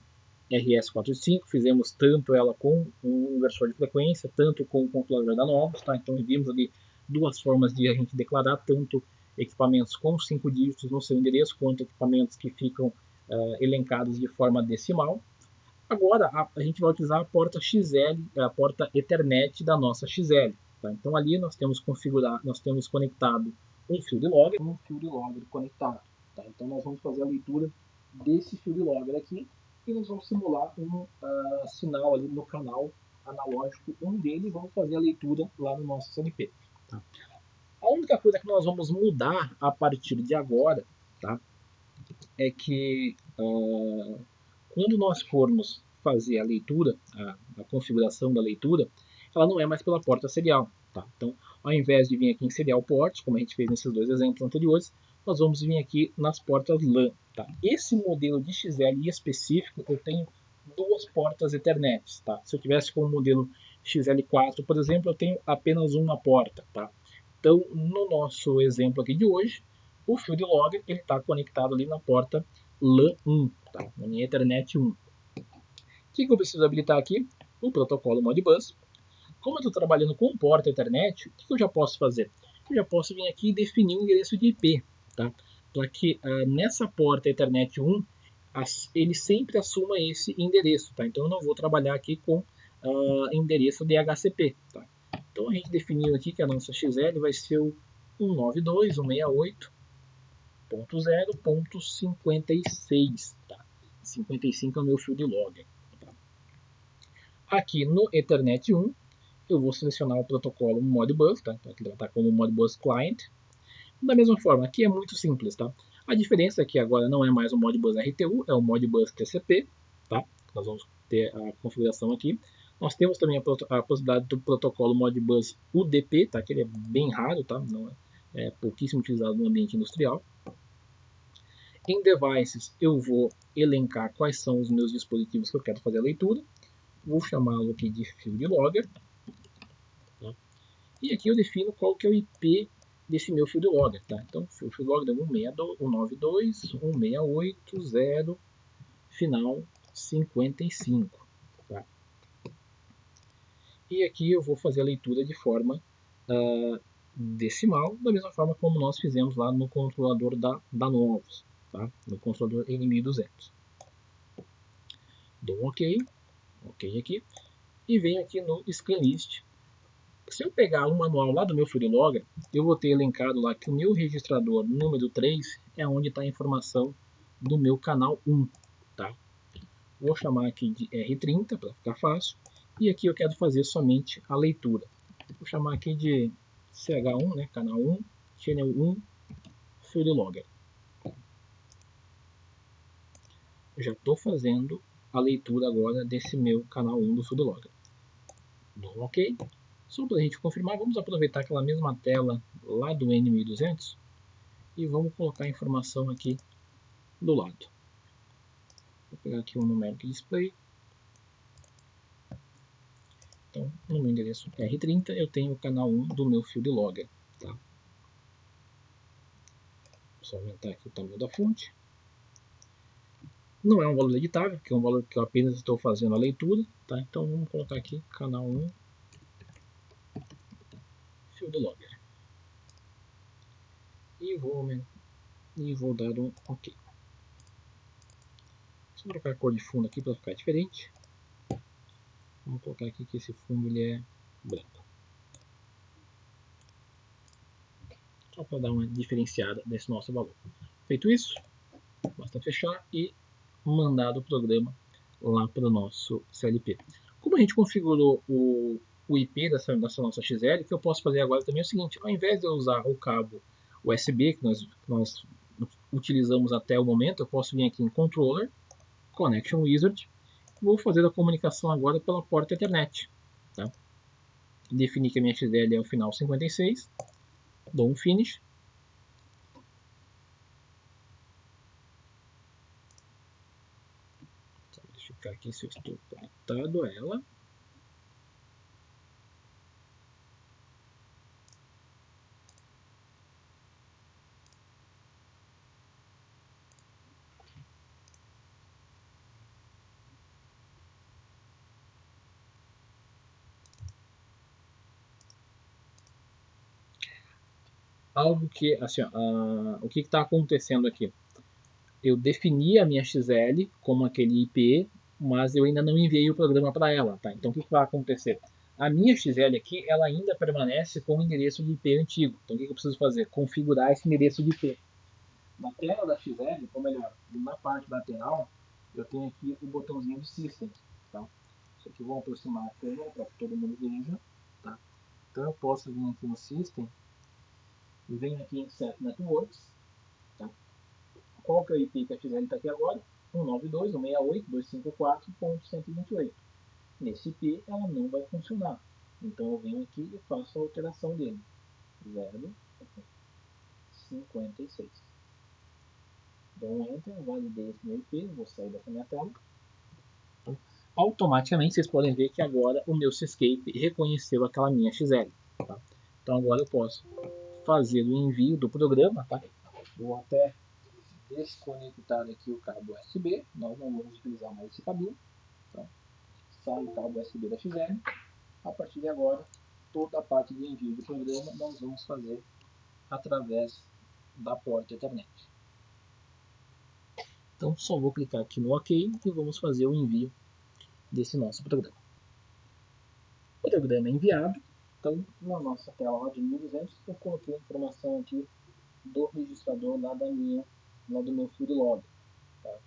Speaker 1: RS485, fizemos tanto ela com o inversor de frequência, tanto com o controlador da Novos, tá? Então vimos ali duas formas de a gente declarar, tanto equipamentos com 5 dígitos no seu endereço, quanto equipamentos que ficam elencados de forma decimal. Agora a gente vai utilizar a porta XL, a porta Ethernet da nossa XL. Tá? Então ali nós temos conectado um field logger, um field logger conectado. Tá? Então nós vamos fazer a leitura desse field logger aqui e nós vamos simular um sinal ali no canal analógico 1 dele e vamos fazer a leitura lá no nosso CNP. Tá? A única coisa que nós vamos mudar a partir de agora, tá, é que quando nós formos fazer a leitura, a configuração da leitura, ela não é mais pela porta serial. Tá? Então, ao invés de vir aqui em serial port, como a gente fez nesses dois exemplos anteriores, nós vamos vir aqui nas portas LAN. Tá? Esse modelo de XL específico, eu tenho duas portas Ethernet. Tá? Se eu tivesse com o modelo XL4, por exemplo, eu tenho apenas uma porta. Tá? Então, no nosso exemplo aqui de hoje, o field logger está conectado ali na porta LAN 1, tá? Na minha Ethernet 1. O que eu preciso habilitar aqui? O protocolo Modbus. Como eu estou trabalhando com porta Ethernet, o que eu já posso fazer? Eu já posso vir aqui e definir um endereço de IP, tá? Para que nessa porta Ethernet 1 ele sempre assuma esse endereço, tá? Então eu não vou trabalhar aqui com endereço DHCP, tá? Então a gente definiu aqui que a nossa XL vai ser o 192.168.0.56, tá? 55 é o meu field logger. Tá? Aqui no Ethernet 1 eu vou selecionar o protocolo Modbus, tá? Então aqui ele vai estar como Modbus Client. Da mesma forma, aqui é muito simples, tá? A diferença é que agora não é mais o Modbus RTU, é o Modbus TCP, tá? Nós vamos ter a configuração aqui. Nós temos também a possibilidade do protocolo Modbus UDP, tá? Que ele é bem raro, tá? Não é pouquíssimo utilizado no ambiente industrial. Em Devices, eu vou elencar quais são os meus dispositivos que eu quero fazer a leitura. Vou chamá-lo aqui de field logger. Tá? E aqui eu defino qual que é o IP desse meu field logger. Tá? Então, o field logger é 192.168.0, final 55. Tá? E aqui eu vou fazer a leitura de forma decimal, da mesma forma como nós fizemos lá no controlador da Novos, tá? No controlador N1200. Dou um OK aqui, e venho aqui no Scanlist. Se eu pegar o manual lá do meu field logger, eu vou ter elencado lá que o meu registrador número 3 é onde está a informação do meu canal 1. Tá? Vou chamar aqui de R30 para ficar fácil. E aqui eu quero fazer somente a leitura. Vou chamar aqui de CH1, né, canal 1, channel 1, field logger. Já estou fazendo a leitura agora desse meu canal 1 do field logger. Dou um OK. Só para a gente confirmar, vamos aproveitar aquela mesma tela lá do N1200 e vamos colocar a informação aqui do lado. Vou pegar aqui o numeric display. Então, no meu endereço R30 eu tenho o canal 1 do meu field logger. Tá? Só aumentar aqui o tamanho da fonte. Não é um valor editável, que é um valor que eu apenas estou fazendo a leitura, tá? Então vamos colocar aqui canal 1, Field Logger. E vou dar um OK. Vou trocar a cor de fundo aqui para ficar diferente. Vamos colocar aqui que esse fundo ele é branco. Só para dar uma diferenciada nesse nosso valor. Feito isso, basta fechar e mandar o programa lá para o nosso CLP. Como a gente configurou o IP dessa nossa XL, o que eu posso fazer agora também é o seguinte: ao invés de eu usar o cabo USB que nós utilizamos até o momento, eu posso vir aqui em Controller, Connection Wizard, vou fazer a comunicação agora pela porta Ethernet. Tá? Definir que a minha XL é o final 56, dou um Finish. Deixa eu verificar aqui se eu estou conectado a ela. Algo que, assim, o que está acontecendo aqui? Eu defini a minha XL como aquele IP, mas eu ainda não enviei o programa para ela, tá? Então o que vai acontecer? A minha XL aqui, ela ainda permanece com o endereço de IP antigo. Então o que eu preciso fazer? Configurar esse endereço de IP. Na tela da XL, ou melhor, na parte lateral, eu tenho aqui o botãozinho de System, tá? Isso aqui eu vou aproximar a câmera para que todo mundo veja, tá? Então eu posso vir aqui no System, venho aqui em Set Networks, tá? Qual que é o IP que a XL está aqui agora? 192.168.254.128. Nesse IP ela não vai funcionar. Então eu venho aqui e faço a alteração dele. 0,56. Dou um Enter, validei esse meu IP, vou sair dessa minha tela. Então, automaticamente vocês podem ver que agora o meu Cscape reconheceu aquela minha XL. Tá? Então agora eu posso fazer o envio do programa. Tá? Vou até desconectar aqui o cabo USB. Nós não vamos utilizar mais esse cabinho. Então, sai o cabo USB da XL. A partir de agora, toda a parte de envio do programa nós vamos fazer através da porta Ethernet. Então, só vou clicar aqui no OK e vamos fazer o envio desse nosso programa. O programa é enviado. Então, na nossa tela lá de 1200, eu coloquei a informação aqui do registrador lá do meu field log. Tá?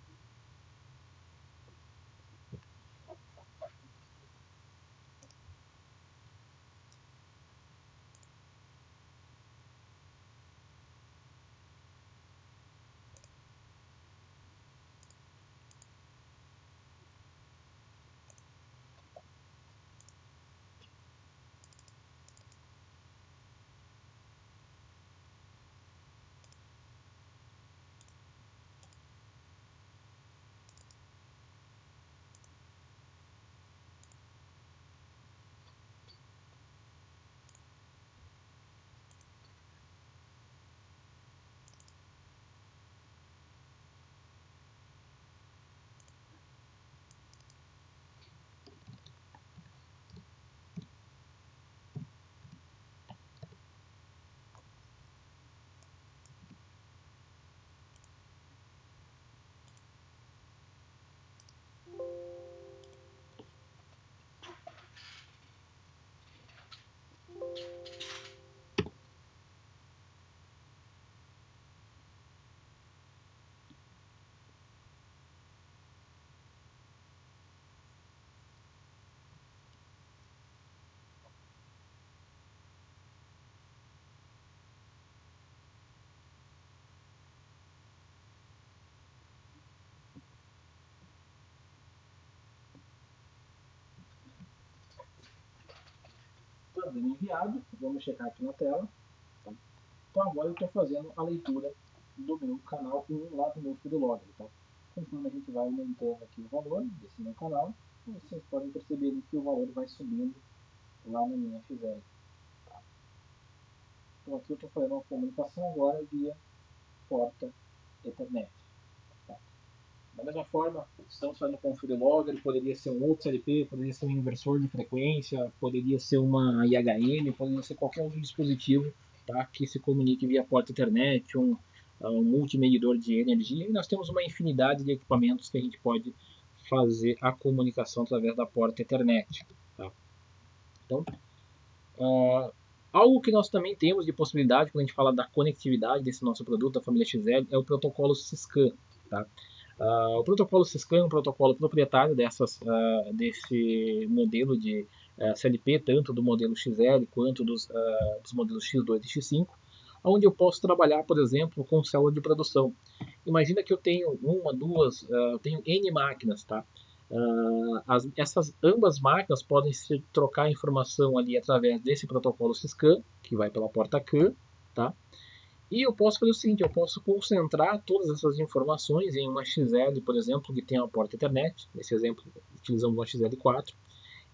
Speaker 1: Programa enviado. Vamos checar aqui na tela. Tá? Então agora eu estou fazendo a leitura do meu canal 1 lá do meu field log. Tá? Conforme a gente vai aumentando aqui o valor desse meu canal, vocês podem perceber que o valor vai subindo lá na minha XL. Tá? Então aqui eu estou fazendo uma comunicação agora via porta Ethernet. Tá? Da mesma forma, estamos fazendo com o Field Logger, poderia ser um outro CLP, poderia ser um inversor de frequência, poderia ser uma IHM, poderia ser qualquer outro dispositivo, tá, que se comunique via porta Ethernet, um multimedidor de energia, e nós temos uma infinidade de equipamentos que a gente pode fazer a comunicação através da porta Ethernet. Tá? Então, algo que nós também temos de possibilidade quando a gente fala da conectividade desse nosso produto, da família XL, é o protocolo Syscan. Tá? O protocolo Syscan é um protocolo proprietário desse modelo de CLP, tanto do modelo XL quanto dos modelos X2 e X5, onde eu posso trabalhar, por exemplo, com célula de produção. Imagina que eu tenho uma, duas, eu tenho N máquinas, tá? Essas ambas máquinas podem se trocar informação ali através desse protocolo Syscan, que vai pela porta CAN, tá? E eu posso fazer o seguinte, eu posso concentrar todas essas informações em uma XL, por exemplo, que tem uma porta Ethernet, nesse exemplo utilizamos uma XL4,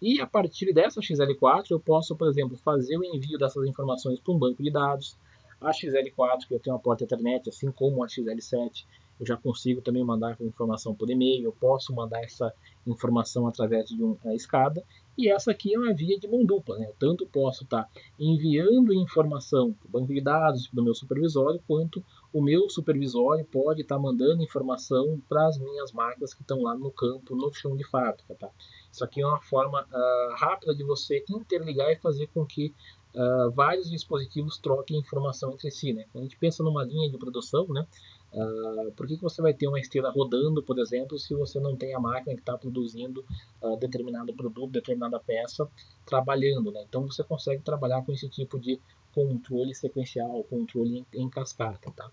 Speaker 1: e a partir dessa XL4 eu posso, por exemplo, fazer o envio dessas informações para um banco de dados. A XL4, que eu tenho uma porta Ethernet, assim como a XL7, eu já consigo também mandar essa informação por e-mail, eu posso mandar essa informação através de uma escada, e essa aqui é uma via de mão dupla, né? Eu tanto posso estar enviando informação para o banco de dados, para o meu supervisório, quanto o meu supervisório pode estar mandando informação para as minhas máquinas que estão lá no campo, no chão de fábrica, tá? Isso aqui é uma forma rápida de você interligar e fazer com que vários dispositivos troquem informação entre si. Né? Quando a gente pensa numa linha de produção, né, por que você vai ter uma esteira rodando, por exemplo, se você não tem a máquina que está produzindo determinado produto, determinada peça, trabalhando? Né? Então você consegue trabalhar com esse tipo de controle sequencial, controle em cascata. Tá?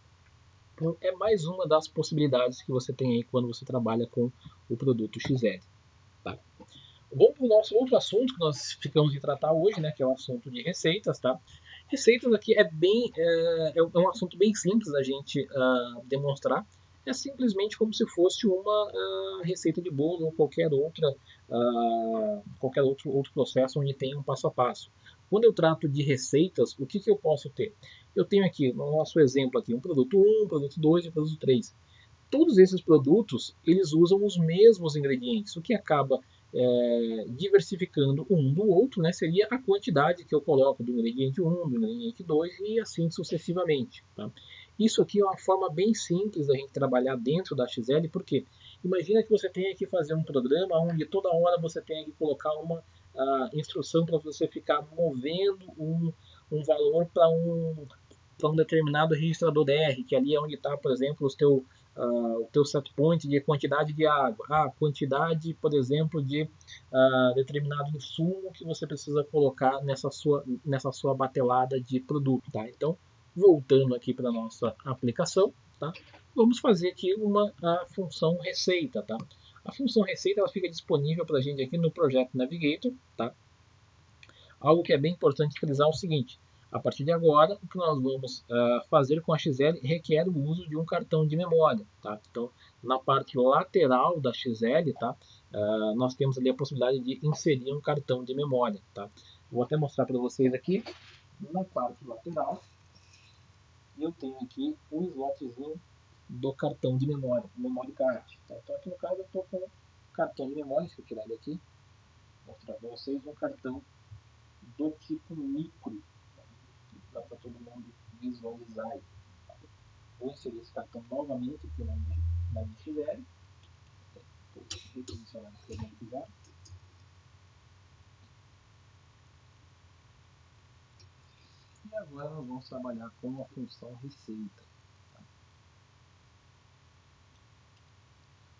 Speaker 1: Então é mais uma das possibilidades que você tem aí quando você trabalha com o produto XL. Tá? Vamos para o nosso outro assunto que nós ficamos de tratar hoje, né, que é o assunto de receitas, tá? Receitas aqui é um assunto bem simples da gente demonstrar. É simplesmente como se fosse uma receita de bolo ou qualquer outro processo onde tem um passo a passo. Quando eu trato de receitas, o que eu posso ter? Eu tenho aqui, no nosso exemplo aqui, um produto 1, um produto 2 e um produto 3. Todos esses produtos, eles usam os mesmos ingredientes, o que acaba diversificando um do outro, né, seria a quantidade que eu coloco do ingrediente 1, do ingrediente 2 e assim sucessivamente. Tá? Isso aqui é uma forma bem simples da gente trabalhar dentro da XL, porque imagina que você tenha que fazer um programa onde toda hora você tenha que colocar uma instrução para você ficar movendo um valor para um determinado registrador DR, que ali é onde está, por exemplo, o teu set point de quantidade de água, a quantidade, por exemplo, de determinado insumo que você precisa colocar nessa sua batelada de produto. Tá? Então, voltando aqui para a nossa aplicação, tá? Vamos fazer aqui a função receita. Tá? A função receita ela fica disponível para a gente aqui no Project Navigator. Tá? Algo que é bem importante frisar é o seguinte: a partir de agora, o que nós vamos fazer com a XL requer o uso de um cartão de memória. Tá? Então, na parte lateral da XL, tá? Nós temos ali a possibilidade de inserir um cartão de memória. Tá? Vou até mostrar para vocês aqui. Na parte lateral, eu tenho aqui um slotzinho do cartão de memória, o memory card. Tá? Então, aqui no caso, eu estou com o cartão de memória. Se eu tirar ele aqui, vou mostrar para vocês um cartão do tipo micro, dá para todo mundo visualizar. Vou inserir esse cartão novamente aqui na XL. Vou reposicionar aqui para gente já. E agora nós vamos trabalhar com a função receita.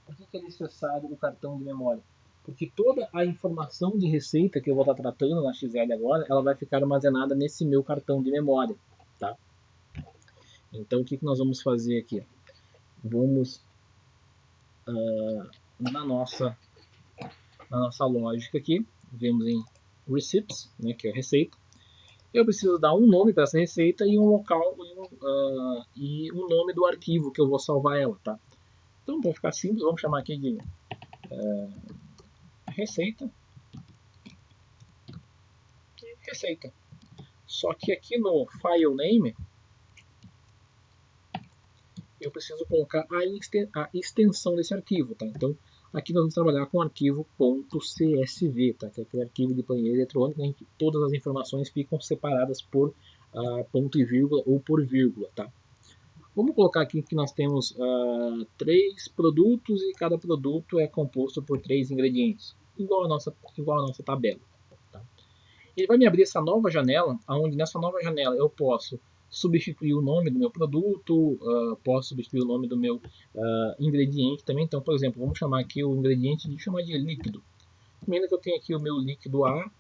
Speaker 1: Por que é necessário o cartão de memória? Porque toda a informação de receita que eu vou estar tratando na XL agora, ela vai ficar armazenada nesse meu cartão de memória. Tá? Então o que nós vamos fazer aqui? Vamos na nossa lógica aqui, vemos em receipts, né, que é a receita. Eu preciso dar um nome para essa receita e um local e um nome do arquivo que eu vou salvar ela, tá? Então, para ficar simples, vamos chamar aqui de receita. Receita. Só que aqui no file name eu preciso colocar a extensão desse arquivo, tá? Então, aqui nós vamos trabalhar com o arquivo .csv, tá? Que é aquele arquivo de planilha eletrônica em que todas as informações ficam separadas por ponto e vírgula ou por vírgula, tá? Vamos colocar aqui que nós temos 3 produtos e cada produto é composto por 3 ingredientes, igual a nossa tabela. Tá? Ele vai me abrir essa nova janela, onde nessa nova janela eu posso substituir o nome do meu produto, posso substituir o nome do meu ingrediente também. Então, por exemplo, vamos chamar aqui o ingrediente de líquido. Primeiro que eu tenho aqui o meu líquido A.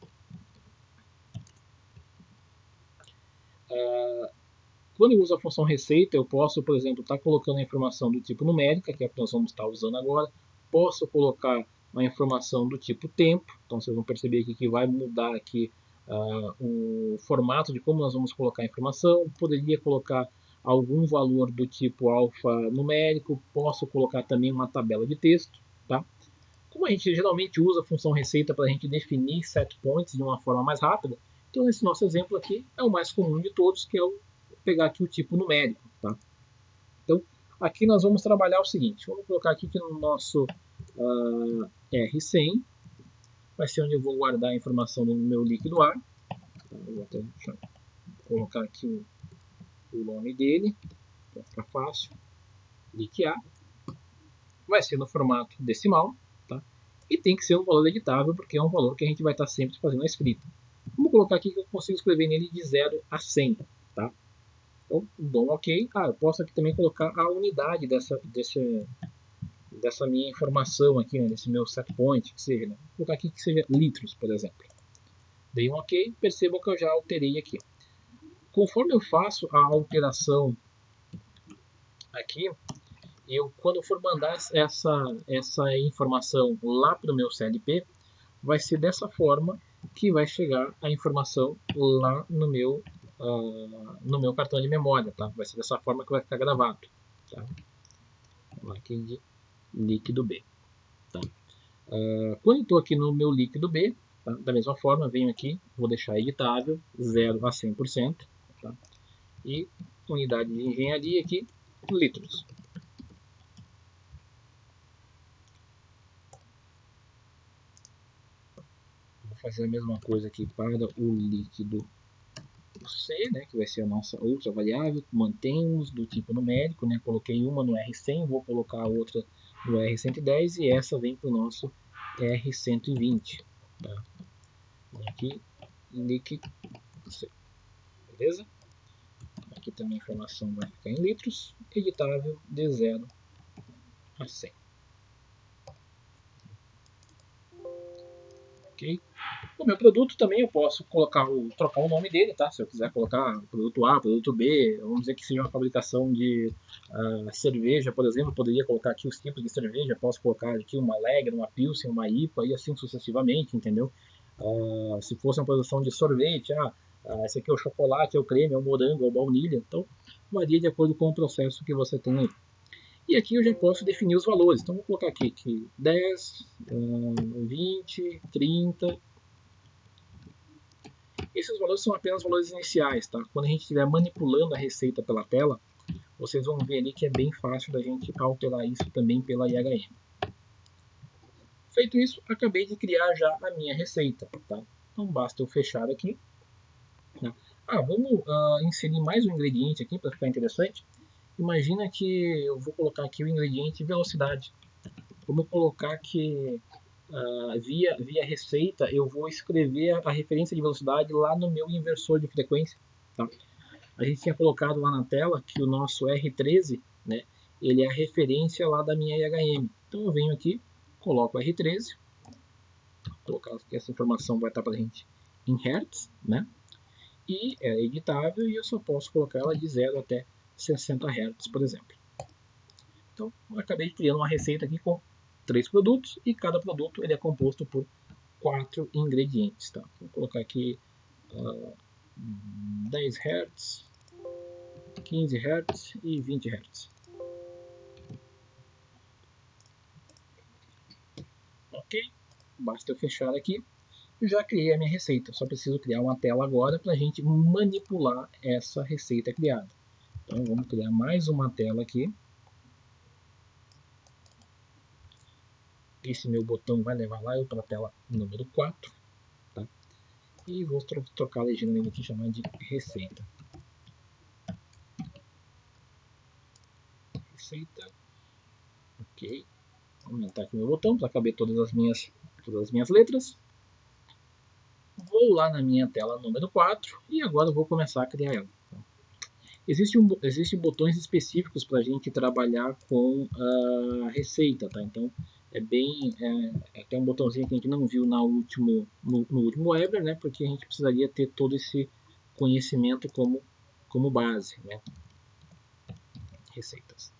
Speaker 1: Quando eu uso a função receita, eu posso, por exemplo, estar colocando a informação do tipo numérica, que é a que nós vamos estar usando agora. Posso colocar uma informação do tipo tempo, então vocês vão perceber aqui que vai mudar aqui o formato de como nós vamos colocar a informação. Poderia colocar algum valor do tipo alfanumérico, posso colocar também uma tabela de texto, tá? Como a gente geralmente usa a função receita para a gente definir set points de uma forma mais rápida, então esse nosso exemplo aqui é o mais comum de todos, que é o pegar aqui o tipo numérico, tá? Então, aqui nós vamos trabalhar o seguinte, vamos colocar aqui que no nosso R100 vai ser onde eu vou guardar a informação do meu líquido A. Eu vou até colocar aqui o nome dele, para ficar fácil, líquido A. Vai ser no formato decimal, tá? E tem que ser um valor editável, porque é um valor que a gente vai estar sempre fazendo a escrita. Vamos colocar aqui que eu consigo escrever nele de 0 a 100, tá? Então, dou um OK. Eu posso aqui também colocar a unidade dessa minha informação aqui, né, desse meu set point, que seja, né? Vou colocar aqui que seja litros, por exemplo. Dei um OK, percebam que eu já alterei aqui. Conforme eu faço a alteração aqui, quando eu for mandar essa informação lá para o meu CLP, vai ser dessa forma que vai chegar a informação lá no meu cartão de memória, tá? Vai ser dessa forma que vai ficar gravado, tá? Vamos aqui de líquido B, tá? Quando eu estou aqui no meu líquido B, tá? Da mesma forma, venho aqui, vou deixar editável, 0 a 100%, tá? E unidade de engenharia aqui, litros. Vou fazer a mesma coisa aqui para o líquido C, né, que vai ser a nossa outra variável. Mantemos do tipo numérico, né, coloquei uma no R100, vou colocar a outra no R110 e essa vem para o nosso R120. Tá? Aqui, líquido C. Beleza? Aqui também a informação vai ficar em litros, editável de 0 a 100. Ok? O meu produto também eu posso trocar o nome dele, tá? Se eu quiser colocar produto A, produto B, vamos dizer que seja uma fabricação de cerveja, por exemplo, poderia colocar aqui os tipos de cerveja, posso colocar aqui uma Lager, uma Pilsen, uma IPA e assim sucessivamente, entendeu? Se fosse uma produção de sorvete, esse aqui é o chocolate, é o creme, é o morango, é o baunilha, então varia de acordo com o processo que você tem aí. E aqui eu já posso definir os valores, então vou colocar aqui que 10, 20, 30... Esses valores são apenas valores iniciais, tá? Quando a gente estiver manipulando a receita pela tela, vocês vão ver ali que é bem fácil da gente alterar isso também pela IHM. Feito isso, acabei de criar já a minha receita, tá? Então basta eu fechar aqui. Né? Vamos inserir mais um ingrediente aqui para ficar interessante. Imagina que eu vou colocar aqui o ingrediente velocidade. Vamos colocar que via receita eu vou escrever a referência de velocidade lá no meu inversor de frequência. Tá? A gente tinha colocado lá na tela que o nosso R13, né, ele é a referência lá da minha IHM. Então eu venho aqui, coloco o R13, vou colocar que essa informação vai estar para a gente em Hz, né? E é editável e eu só posso colocar ela de 0 até 60 Hz, por exemplo. Então eu acabei criando uma receita aqui com 3 produtos e cada produto ele é composto por 4 ingredientes. Tá? Vou colocar aqui 10 Hz, 15 Hz e 20 Hz. Ok? Basta eu fechar aqui. Eu já criei a minha receita. Só preciso criar uma tela agora para a gente manipular essa receita criada. Então vamos criar mais uma tela aqui. Esse meu botão vai levar lá para a tela número 4. Tá? E vou trocar a legenda dele aqui, chamar de receita. Receita. Ok. Vou aumentar aqui meu botão para caber todas as minhas letras. Vou lá na minha tela número 4 e agora vou começar a criar ela. Existem botões específicos para a gente trabalhar com a receita, tá? Então tem um botãozinho que a gente não viu no último webinar, né? Porque a gente precisaria ter todo esse conhecimento como base, né? Receitas.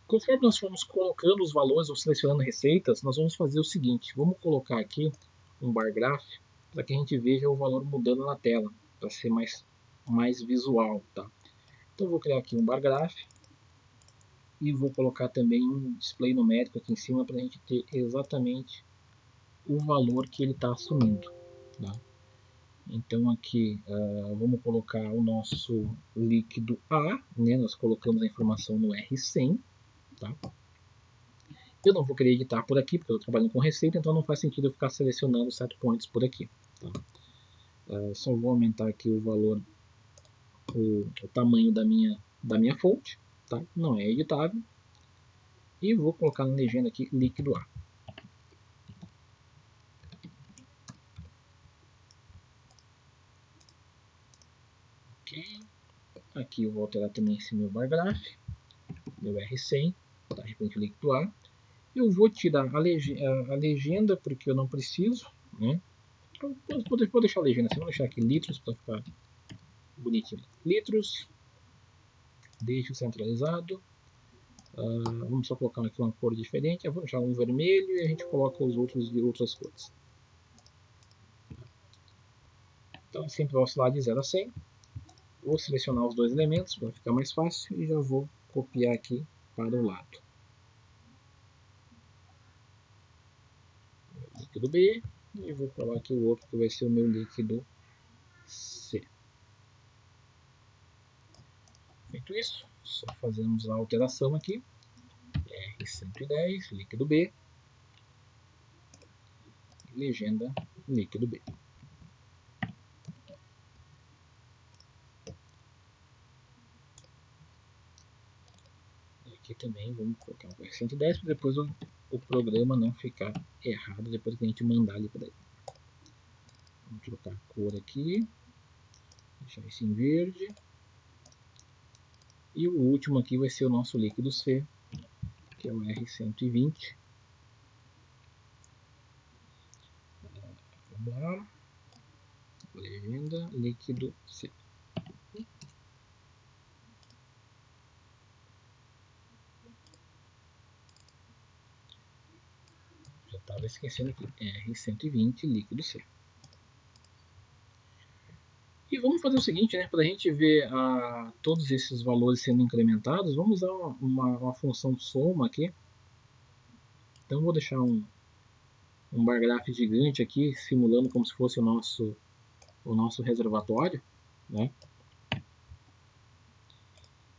Speaker 1: Conforme nós formos colocando os valores ou selecionando receitas, nós vamos fazer o seguinte: vamos colocar aqui um bar graph para que a gente veja o valor mudando na tela, para ser mais visual, tá? Então eu vou criar aqui um bar graph e vou colocar também um display numérico aqui em cima para a gente ter exatamente o valor que ele está assumindo, tá? Então aqui vamos colocar o nosso líquido A, né? Nós colocamos a informação no R100, tá? Eu não vou querer editar por aqui, porque eu estou trabalhando com receita, então não faz sentido eu ficar selecionando set points por aqui. Tá? Só vou aumentar aqui o valor, o tamanho da minha fonte, tá? Não é editável. E vou colocar na legenda aqui líquido A. Ok. Aqui eu vou alterar também esse meu bar graph, meu R100, tá? Repente líquido A. Eu vou tirar a legenda porque eu não preciso, né? Vou deixar a legenda assim, vou deixar aqui litros para ficar bonitinho. Litros, deixo centralizado. Vamos só colocar aqui uma cor diferente. Eu vou deixar um vermelho e a gente coloca os outros de outras cores. Então sempre vai oscilar de 0 a 100. Vou selecionar os dois elementos para ficar mais fácil e já vou copiar aqui para o lado. Líquido B e vou colar aqui o outro que vai ser o meu líquido C. Feito isso, só fazemos a alteração aqui. R110, líquido B, legenda líquido B. E aqui também vamos colocar o R110 para depois o programa não ficar errado depois que a gente mandar ali para ele. Vamos trocar a cor aqui, deixar esse em verde. E o último aqui vai ser o nosso líquido C, que é o R120. Vamos lá, legenda líquido C. Já estava esquecendo aqui, R120 líquido C. E vamos fazer o seguinte, né? Para a gente ver todos esses valores sendo incrementados, vamos usar uma função soma aqui. Então vou deixar um bar graph gigante aqui, simulando como se fosse o nosso reservatório, né?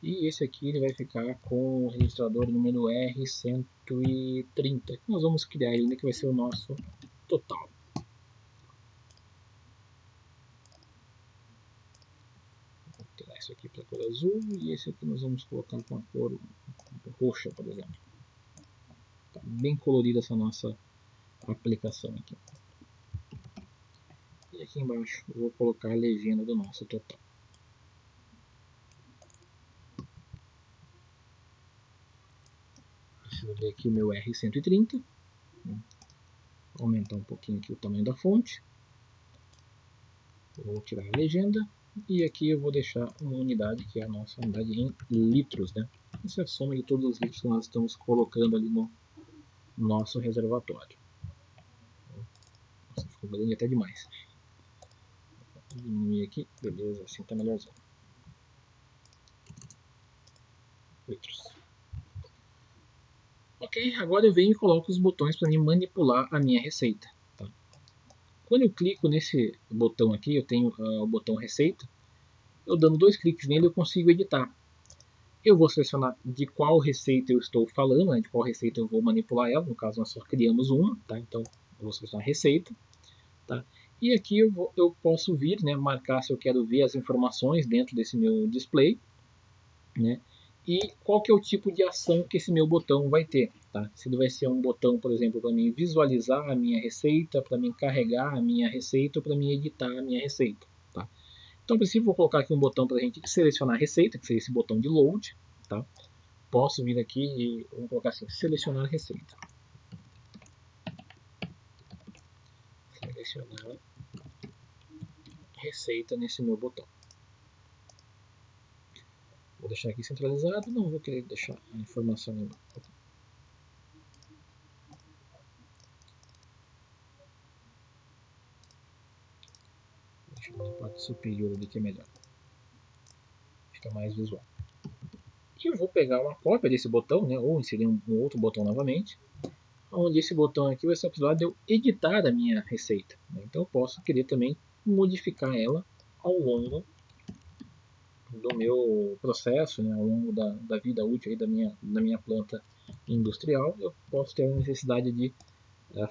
Speaker 1: E esse aqui ele vai ficar com o registrador número R130, que nós vamos criar ainda, que vai ser o nosso total. Vou tirar isso aqui para a cor azul e esse aqui nós vamos colocar com a cor roxa, por exemplo. Tá bem colorida essa nossa aplicação aqui. E aqui embaixo eu vou colocar a legenda do nosso total. Preciso ver aqui o meu R130. Vou aumentar um pouquinho aqui o tamanho da fonte. Vou tirar a legenda. E aqui eu vou deixar uma unidade, que é a nossa unidade em litros, né? Essa é a soma de todos os litros que nós estamos colocando ali no nosso reservatório. Nossa, ficou grande até demais. Vou diminuir aqui, beleza, assim tá melhorzinho. Litros. Ok, agora eu venho e coloco os botões para manipular a minha receita. Tá? Quando eu clico nesse botão aqui, eu tenho o botão receita. Eu dando 2 cliques nele eu consigo editar. Eu vou selecionar de qual receita eu estou falando, né, de qual receita eu vou manipular ela. No caso, nós só criamos uma, tá? Então, eu vou selecionar receita. Tá? E aqui eu posso vir, né, marcar se eu quero ver as informações dentro desse meu display, né, e qual que é o tipo de ação que esse meu botão vai ter. Tá? Se ele vai ser um botão, por exemplo, para mim visualizar a minha receita, para mim carregar a minha receita ou para mim editar a minha receita. Tá? Então, a princípio, vou colocar aqui um botão para a gente selecionar a receita, que seria esse botão de load. Tá? Posso vir aqui e vamos colocar assim, selecionar receita. Selecionar receita nesse meu botão. Vou deixar aqui centralizado, não vou querer deixar a informação em deixar na parte superior ali que é melhor. Fica mais visual. E eu vou pegar uma cópia desse botão, né, ou inserir um outro botão novamente, onde esse botão aqui vai ser a possibilidade de eu editar a minha receita. Né? Então eu posso querer também modificar ela ao longo do meu processo, né, ao longo da vida útil aí da minha planta industrial, eu posso ter a necessidade de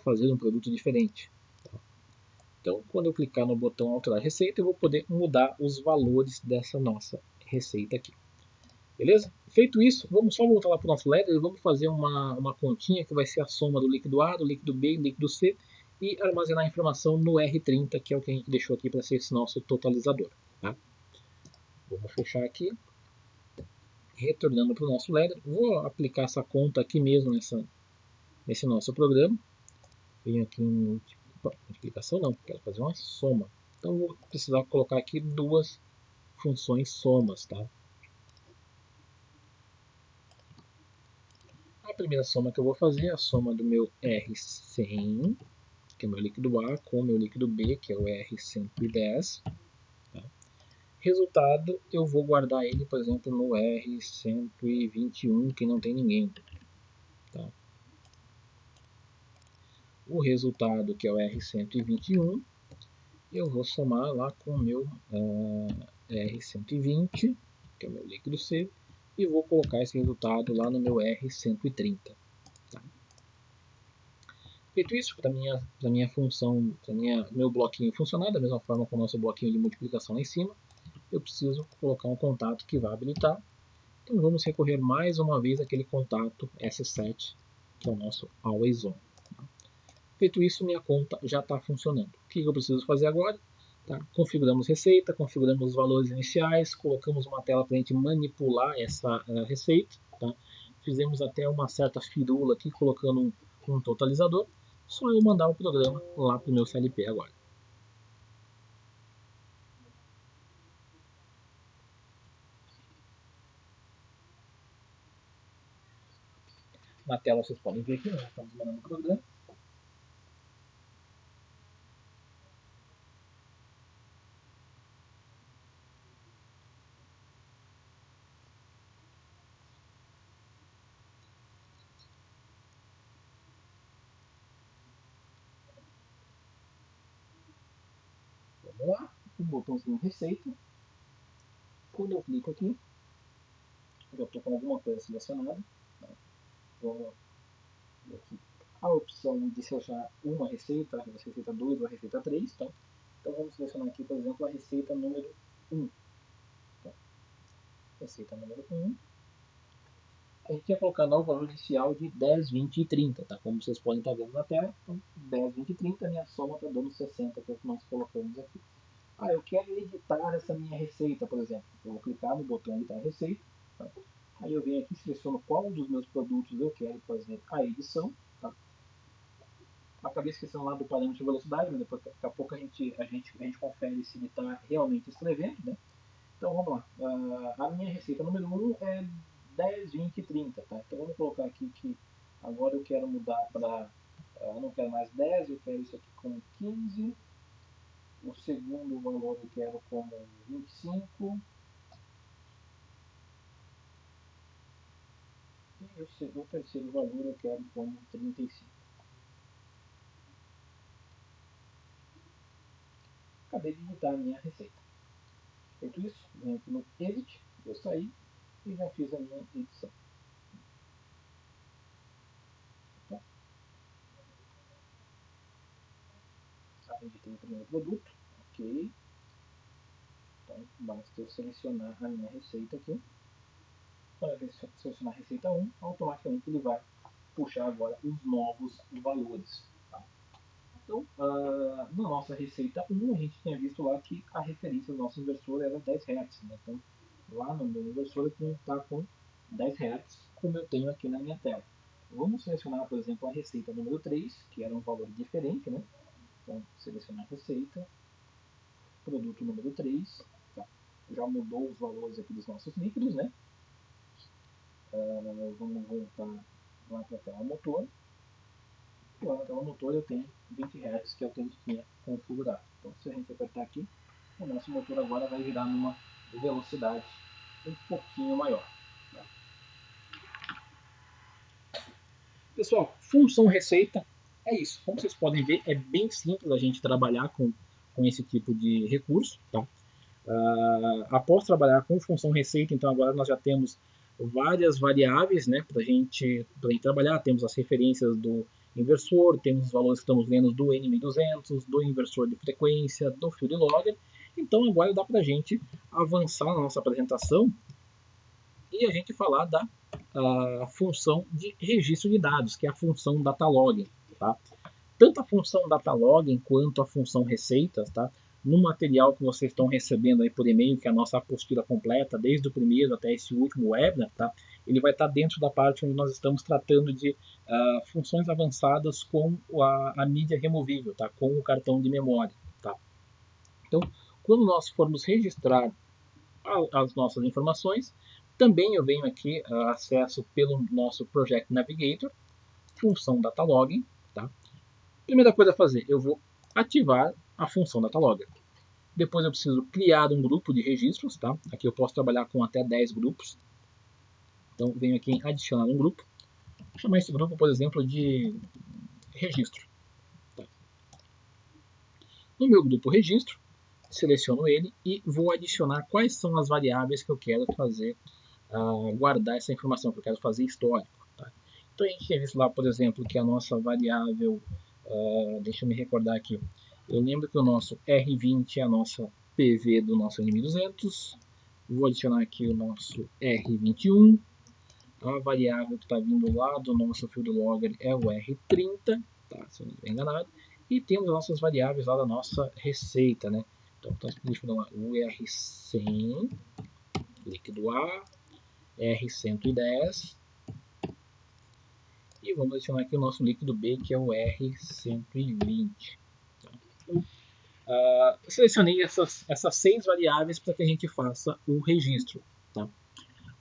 Speaker 1: fazer um produto diferente. Então, quando eu clicar no botão alterar receita, eu vou poder mudar os valores dessa nossa receita aqui. Beleza? Feito isso, vamos só voltar lá para o nosso ledger e vamos fazer uma continha que vai ser a soma do líquido A, do líquido B e do líquido C e armazenar a informação no R30, que é o que a gente deixou aqui para ser esse nosso totalizador. Tá? Vamos fechar aqui. Retornando para o nosso ledger, vou aplicar essa conta aqui mesmo nesse nosso programa. Venho aqui em multiplicação, não, quero fazer uma soma. Então vou precisar colocar aqui duas funções somas. Tá? A primeira soma que eu vou fazer é a soma do meu R100, que é o meu líquido A, com o meu líquido B, que é o R110. Tá? Resultado, eu vou guardar ele, por exemplo, no R121, que não tem ninguém. Tá? O resultado, que é o R121, eu vou somar lá com o meu R120, que é o meu líquido C, e vou colocar esse resultado lá no meu R130. Tá? Feito isso, para minha função, para meu bloquinho funcionar da mesma forma com o nosso bloquinho de multiplicação lá em cima, eu preciso colocar um contato que vai habilitar. Então vamos recorrer mais uma vez àquele contato S7, que é o nosso Always On. Feito isso, minha conta já está funcionando. O que eu preciso fazer agora? Tá? Configuramos receita, configuramos os valores iniciais, colocamos uma tela para a gente manipular essa receita. Tá? Fizemos até uma certa firula aqui, colocando um totalizador. Só eu mandar o programa lá para o meu CLP agora. Na tela vocês podem ver aqui, nós estamos mandando o programa. Vamos lá, o botãozinho receita. Quando eu clico aqui, já estou com alguma coisa selecionada. Tá? Vamos aqui a opção de selecionar uma receita, a receita 2 ou a receita 3. Tá? Então vamos selecionar aqui, por exemplo, a receita número 1. Tá? Receita número 1. A gente ia colocar lá o valor inicial de 10, 20 e 30. Tá? Como vocês podem estar vendo na tela. Então, 10, 20 e 30, minha soma está dando 60, que é o que nós colocamos aqui. Ah, eu quero editar essa minha receita, por exemplo. Eu vou clicar no botão editar receita. Tá? Aí eu venho aqui e seleciono qual dos meus produtos eu quero fazer a edição. Tá? Acabei esquecendo lá do parâmetro de velocidade, mas depois, daqui a pouco a gente confere se ele está realmente escrevendo. Né? Então vamos lá. A minha receita número 1 é 10, 20 e 30. Tá? Então vamos colocar aqui que agora eu quero mudar para. Eu não quero mais 10, eu quero isso aqui com 15. O segundo valor eu quero como 25. E o terceiro valor eu quero como 35. Acabei de digitar a minha receita. Feito isso, venho aqui no Edit, vou sair. e já fiz a minha edição. Tá? Editei o primeiro produto, ok. Então basta eu selecionar a minha receita aqui. Quando eu selecionar a receita 1, automaticamente ele vai puxar agora os novos valores. Tá? Então, na nossa receita 1, a gente tinha visto lá que a referência do nosso inversor era 10 Hz. Né? Então, lá no meu inversor eu está com 10 Hz, como eu tenho aqui na minha tela. Vamos selecionar, por exemplo, a receita número 3, que era um valor diferente. Né? Então, selecionar a receita, produto número 3. Tá? Já mudou os valores aqui dos nossos líquidos, né? Vamos voltar lá para a tela motor. E lá na tela motor eu tenho 20 Hz, que é o que a gente tinha configurado. Então, se a gente apertar aqui, o nosso motor agora vai virar numa velocidade um pouquinho maior. Tá? Pessoal, função receita é isso. Como vocês podem ver, é bem simples a gente trabalhar com esse tipo de recurso. Tá? Após trabalhar com função receita, então agora nós já temos várias variáveis, né, para a gente trabalhar. Temos as referências do inversor, temos os valores que estamos vendo do N1200, do inversor de frequência, do field logger. Então agora dá para a gente avançar na nossa apresentação e a gente falar da função de registro de dados, que é a função datalog. Tá? Tanto a função datalog quanto a função receitas, tá? No material que vocês estão recebendo aí por e-mail, que é a nossa apostila completa, desde o primeiro até esse último webinar, tá? Ele vai estar dentro da parte onde nós estamos tratando de funções avançadas com a mídia removível, tá? Com o cartão de memória. Tá? Então, quando nós formos registrar as nossas informações, também eu venho aqui acesso pelo nosso Project Navigator, função datalog, tá? Primeira coisa a fazer, eu vou ativar a função datalogger. Depois eu preciso criar um grupo de registros, tá? Aqui eu posso trabalhar com até 10 grupos. Então venho aqui em adicionar um grupo. Vou chamar esse grupo, por exemplo, de registro. Tá? No meu grupo registro, seleciono ele e vou adicionar quais são as variáveis que eu quero fazer guardar essa informação, que eu quero fazer histórico. Tá? Então a gente tinha visto lá, por exemplo, que a nossa variável, deixa eu me recordar aqui, eu lembro que o nosso R20 é a nossa PV do nosso N1200, vou adicionar aqui o nosso R21, a variável que está vindo lá do nosso field logger é o R30, tá? Se eu não estiver enganado, e temos as nossas variáveis lá da nossa receita, né? Então, deixa eu dar o R100, líquido A, R110, e vamos adicionar aqui o nosso líquido B, que é o R120. Tá? Então, selecionei essas 6 variáveis para que a gente faça o registro. Tá?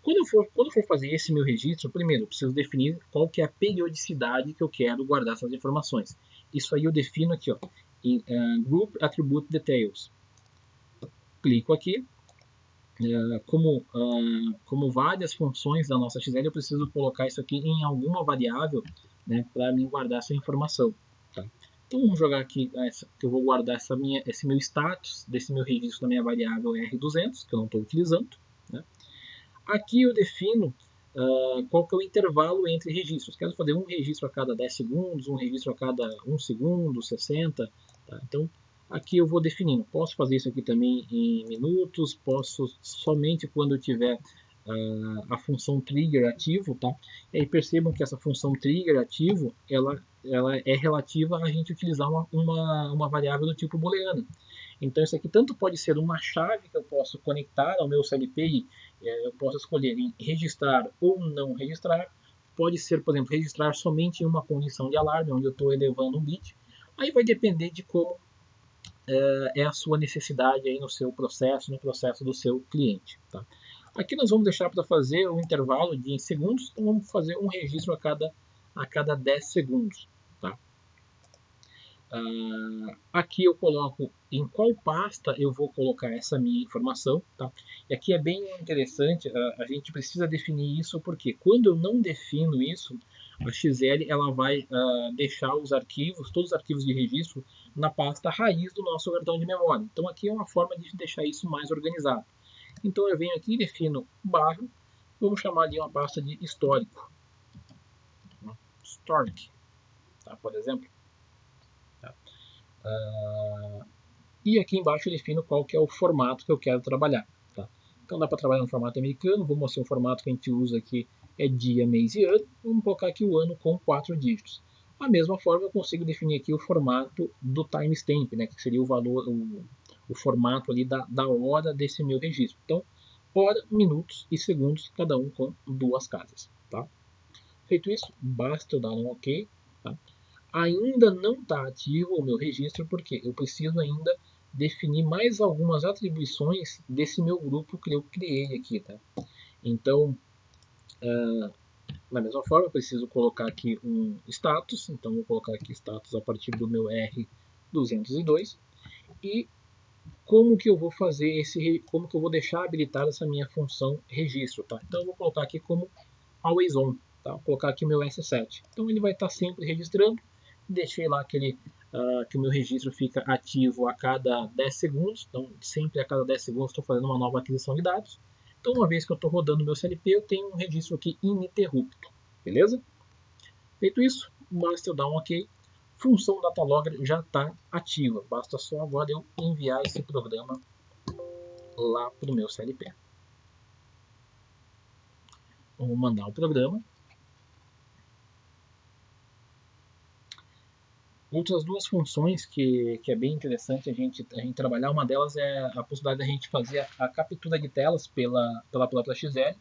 Speaker 1: Quando eu for fazer esse meu registro, primeiro eu preciso definir qual que é a periodicidade que eu quero guardar essas informações. Isso aí eu defino aqui, ó, em Group Attribute Details. Clico aqui. Como várias funções da nossa XL, eu preciso colocar isso aqui em alguma variável, né, para mim guardar essa informação. Tá? Então vamos jogar aqui, que eu vou guardar esse meu status desse meu registro da minha variável R200, que eu não estou utilizando. Né? Aqui eu defino qual que é o intervalo entre registros. Quero fazer um registro a cada 10 segundos, um registro a cada 1 segundo, 60. Tá? Então aqui eu vou definindo. Posso fazer isso aqui também em minutos, posso somente quando eu tiver a função trigger ativo, tá? E aí percebam que essa função trigger ativo, ela é relativa a gente utilizar uma variável do tipo booleano. Então isso aqui tanto pode ser uma chave que eu posso conectar ao meu CLP e eu posso escolher em registrar ou não registrar. Pode ser, por exemplo, registrar somente em uma condição de alarme, onde eu estou elevando um bit. Aí vai depender de como é a sua necessidade aí no seu processo, no processo do seu cliente. Tá? Aqui nós vamos deixar para fazer um intervalo de segundos, então vamos fazer um registro a cada 10 segundos. Tá? Aqui eu coloco em qual pasta eu vou colocar essa minha informação. Tá? E aqui é bem interessante, a gente precisa definir isso, porque quando eu não defino isso, a XL ela vai deixar os arquivos, todos os arquivos de registro, na pasta raiz do nosso cartão de memória. Então aqui é uma forma de deixar isso mais organizado. Então eu venho aqui e defino barra, Vamos chamar ali uma pasta de histórico, historic, tá? Por exemplo. Tá? E aqui embaixo eu defino qual que é o formato que eu quero trabalhar. Tá? Então dá para trabalhar no formato americano, vou mostrar o formato que a gente usa aqui é dia, mês e ano. Vamos colocar aqui o ano com 4 dígitos. Da mesma forma eu consigo definir aqui o formato do timestamp, né, que seria o valor, o formato ali da hora desse meu registro. Então, hora, minutos e segundos, cada um com 2 casas. Tá? Feito isso, basta eu dar um OK. Tá? Ainda não está ativo o meu registro, porque eu preciso ainda definir mais algumas atribuições desse meu grupo que eu criei aqui. Tá? Então, da mesma forma, eu preciso colocar aqui um status. Então, vou colocar aqui status a partir do meu R202. E como que eu vou fazer como que eu vou deixar habilitada essa minha função registro. Tá? Então, eu vou colocar aqui como always on. Tá? Vou colocar aqui o meu S7. Então, ele vai estar sempre registrando. Deixei lá que o meu registro fica ativo a cada 10 segundos. Então, sempre a cada 10 segundos estou fazendo uma nova aquisição de dados. Então, uma vez que eu estou rodando o meu CLP, eu tenho um registro aqui ininterrupto. Beleza? Feito isso, basta eu dar um OK. Função datalogger já está ativa. Basta só agora eu enviar esse programa lá para o meu CLP. Vou mandar o programa. Outras duas funções que é bem interessante a gente trabalhar, uma delas é a possibilidade da gente fazer a captura de telas pela própria XL,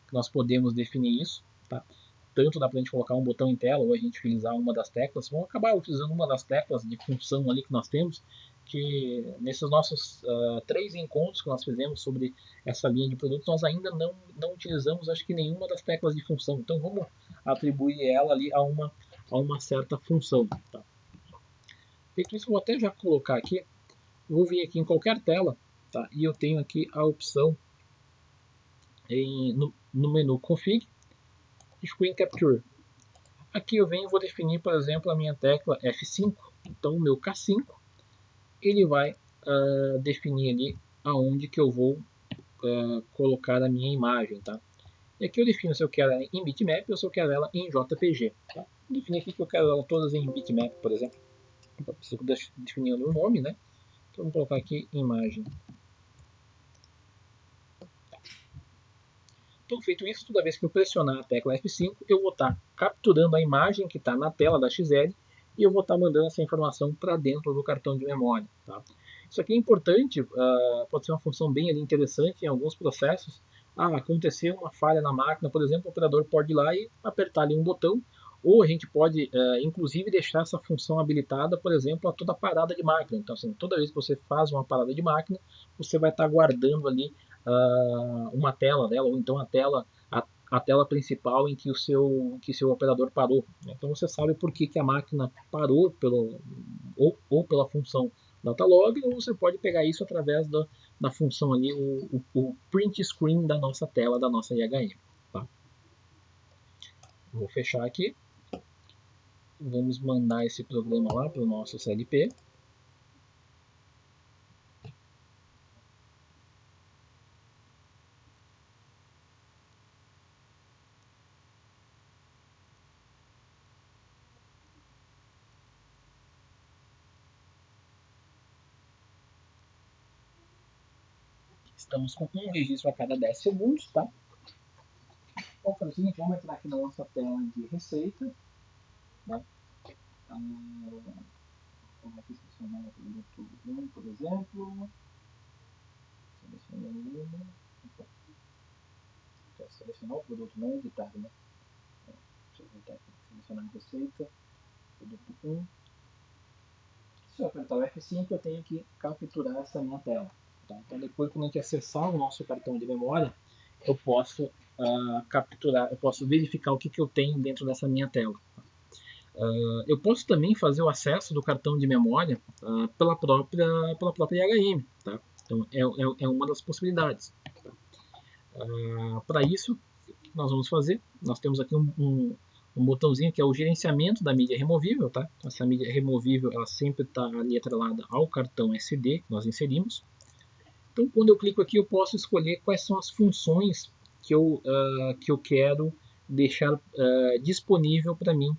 Speaker 1: que nós podemos definir isso, tá? Tanto dá para a gente colocar um botão em tela ou a gente utilizar uma das teclas. Vamos acabar utilizando uma das teclas de função ali que nós temos, que nesses nossos 3 encontros que nós fizemos sobre essa linha de produtos, nós ainda não utilizamos, acho que nenhuma das teclas de função. Então vamos atribuir ela ali a uma certa função, tá? Feito isso, vou até já colocar aqui. Vou vir aqui em qualquer tela, tá? E eu tenho aqui a opção no menu Config, Screen Capture. Aqui eu venho e vou definir, por exemplo, a minha tecla F5. Então o meu K5, ele vai definir ali aonde que eu vou colocar a minha imagem, tá? E aqui eu defino se eu quero ela em bitmap ou se eu quero ela em JPG. Tá? Vou definir aqui que eu quero ela todas em bitmap, por exemplo. Preciso definir o nome, né? Então vamos colocar aqui imagem. Então, feito isso, toda vez que eu pressionar a tecla F5, eu vou estar capturando a imagem que está na tela da XL e eu vou estar mandando essa informação para dentro do cartão de memória. Tá? Isso aqui é importante, pode ser uma função bem interessante em alguns processos. Aconteceu uma falha na máquina, por exemplo, o operador pode ir lá e apertar ali um botão, ou a gente pode, inclusive, deixar essa função habilitada, por exemplo, a toda parada de máquina. Então, assim, toda vez que você faz uma parada de máquina, você vai estar guardando ali uma tela dela, ou então a tela principal em que seu operador parou. Então você sabe por que a máquina parou ou pela função datalog, ou você pode pegar isso através da função ali, o print screen da nossa tela, da nossa IHM. Tá? Vou fechar aqui. Vamos mandar esse programa lá para o nosso CLP. Estamos com um registro a cada 10 segundos, tá? Vamos fazer o seguinte, vamos entrar aqui na nossa tela de receita. Né? Vamos aqui selecionar o produto 1, por exemplo. Selecionar o produto, não editar, né? Selecionar a receita, produto 1. Se eu apertar o F5, eu tenho que capturar essa minha tela. Tá? Então, depois, quando a gente acessar o nosso cartão de memória, eu posso capturar, eu posso verificar o que eu tenho dentro dessa minha tela. Eu posso também fazer o acesso do cartão de memória pela própria IHM. Tá? Então, é uma das possibilidades. Tá? Para isso, o que nós vamos fazer? Nós temos aqui um botãozinho que é o gerenciamento da mídia removível. Tá? Essa mídia removível ela sempre está ali atrelada ao cartão SD que nós inserimos. Então, quando eu clico aqui, eu posso escolher quais são as funções que eu quero deixar disponível para mim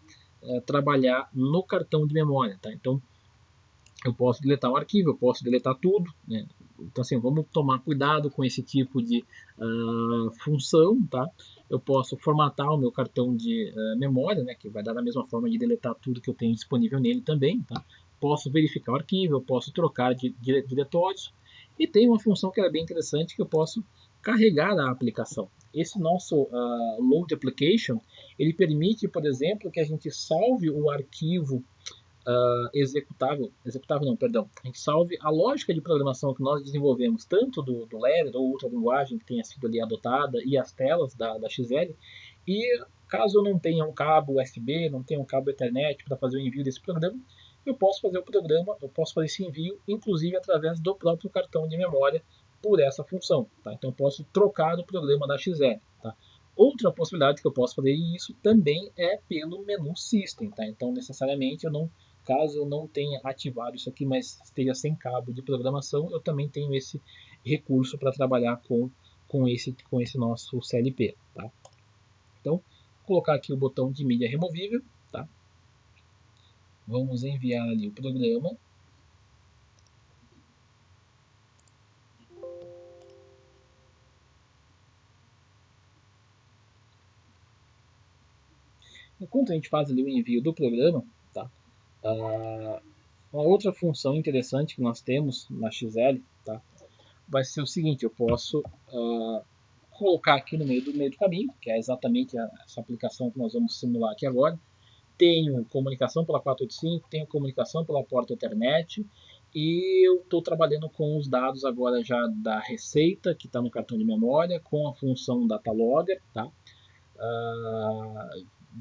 Speaker 1: trabalhar no cartão de memória. Tá? Então, eu posso deletar um arquivo, eu posso deletar tudo, né? Então, assim, vamos tomar cuidado com esse tipo de função, tá? Eu posso formatar o meu cartão de memória, né? Que vai dar a mesma forma de deletar tudo que eu tenho disponível nele também, tá? Posso verificar o arquivo, eu posso trocar de diretórios. E tem uma função que é bem interessante que eu posso carregar a aplicação. Esse nosso Load Application, ele permite, por exemplo, que a gente salve o arquivo executável não, perdão, a gente salve a lógica de programação que nós desenvolvemos, tanto do Ladder ou outra linguagem que tenha sido ali adotada, e as telas da XL, e caso eu não tenha um cabo USB, não tenha um cabo Ethernet para fazer o envio desse programa, eu posso fazer o programa, eu posso fazer esse envio, inclusive através do próprio cartão de memória, por essa função. Tá? Então eu posso trocar o programa da XL. Tá? Outra possibilidade que eu posso fazer isso também é pelo menu System. Tá? Então necessariamente eu não caso eu não tenha ativado isso aqui, mas esteja sem cabo de programação, eu também tenho esse recurso para trabalhar com esse nosso CLP. Tá? Então, vou colocar aqui o botão de mídia removível. Tá? Vamos enviar ali o programa. Enquanto a gente faz ali o envio do programa, tá? Uma outra função interessante que nós temos na XL, tá? Vai ser o seguinte, eu posso colocar aqui no meio do caminho, que é exatamente essa aplicação que nós vamos simular aqui agora. Tenho comunicação pela 485, tenho comunicação pela porta Ethernet, e eu estou trabalhando com os dados agora já da receita, que está no cartão de memória, com a função datalogger, tá?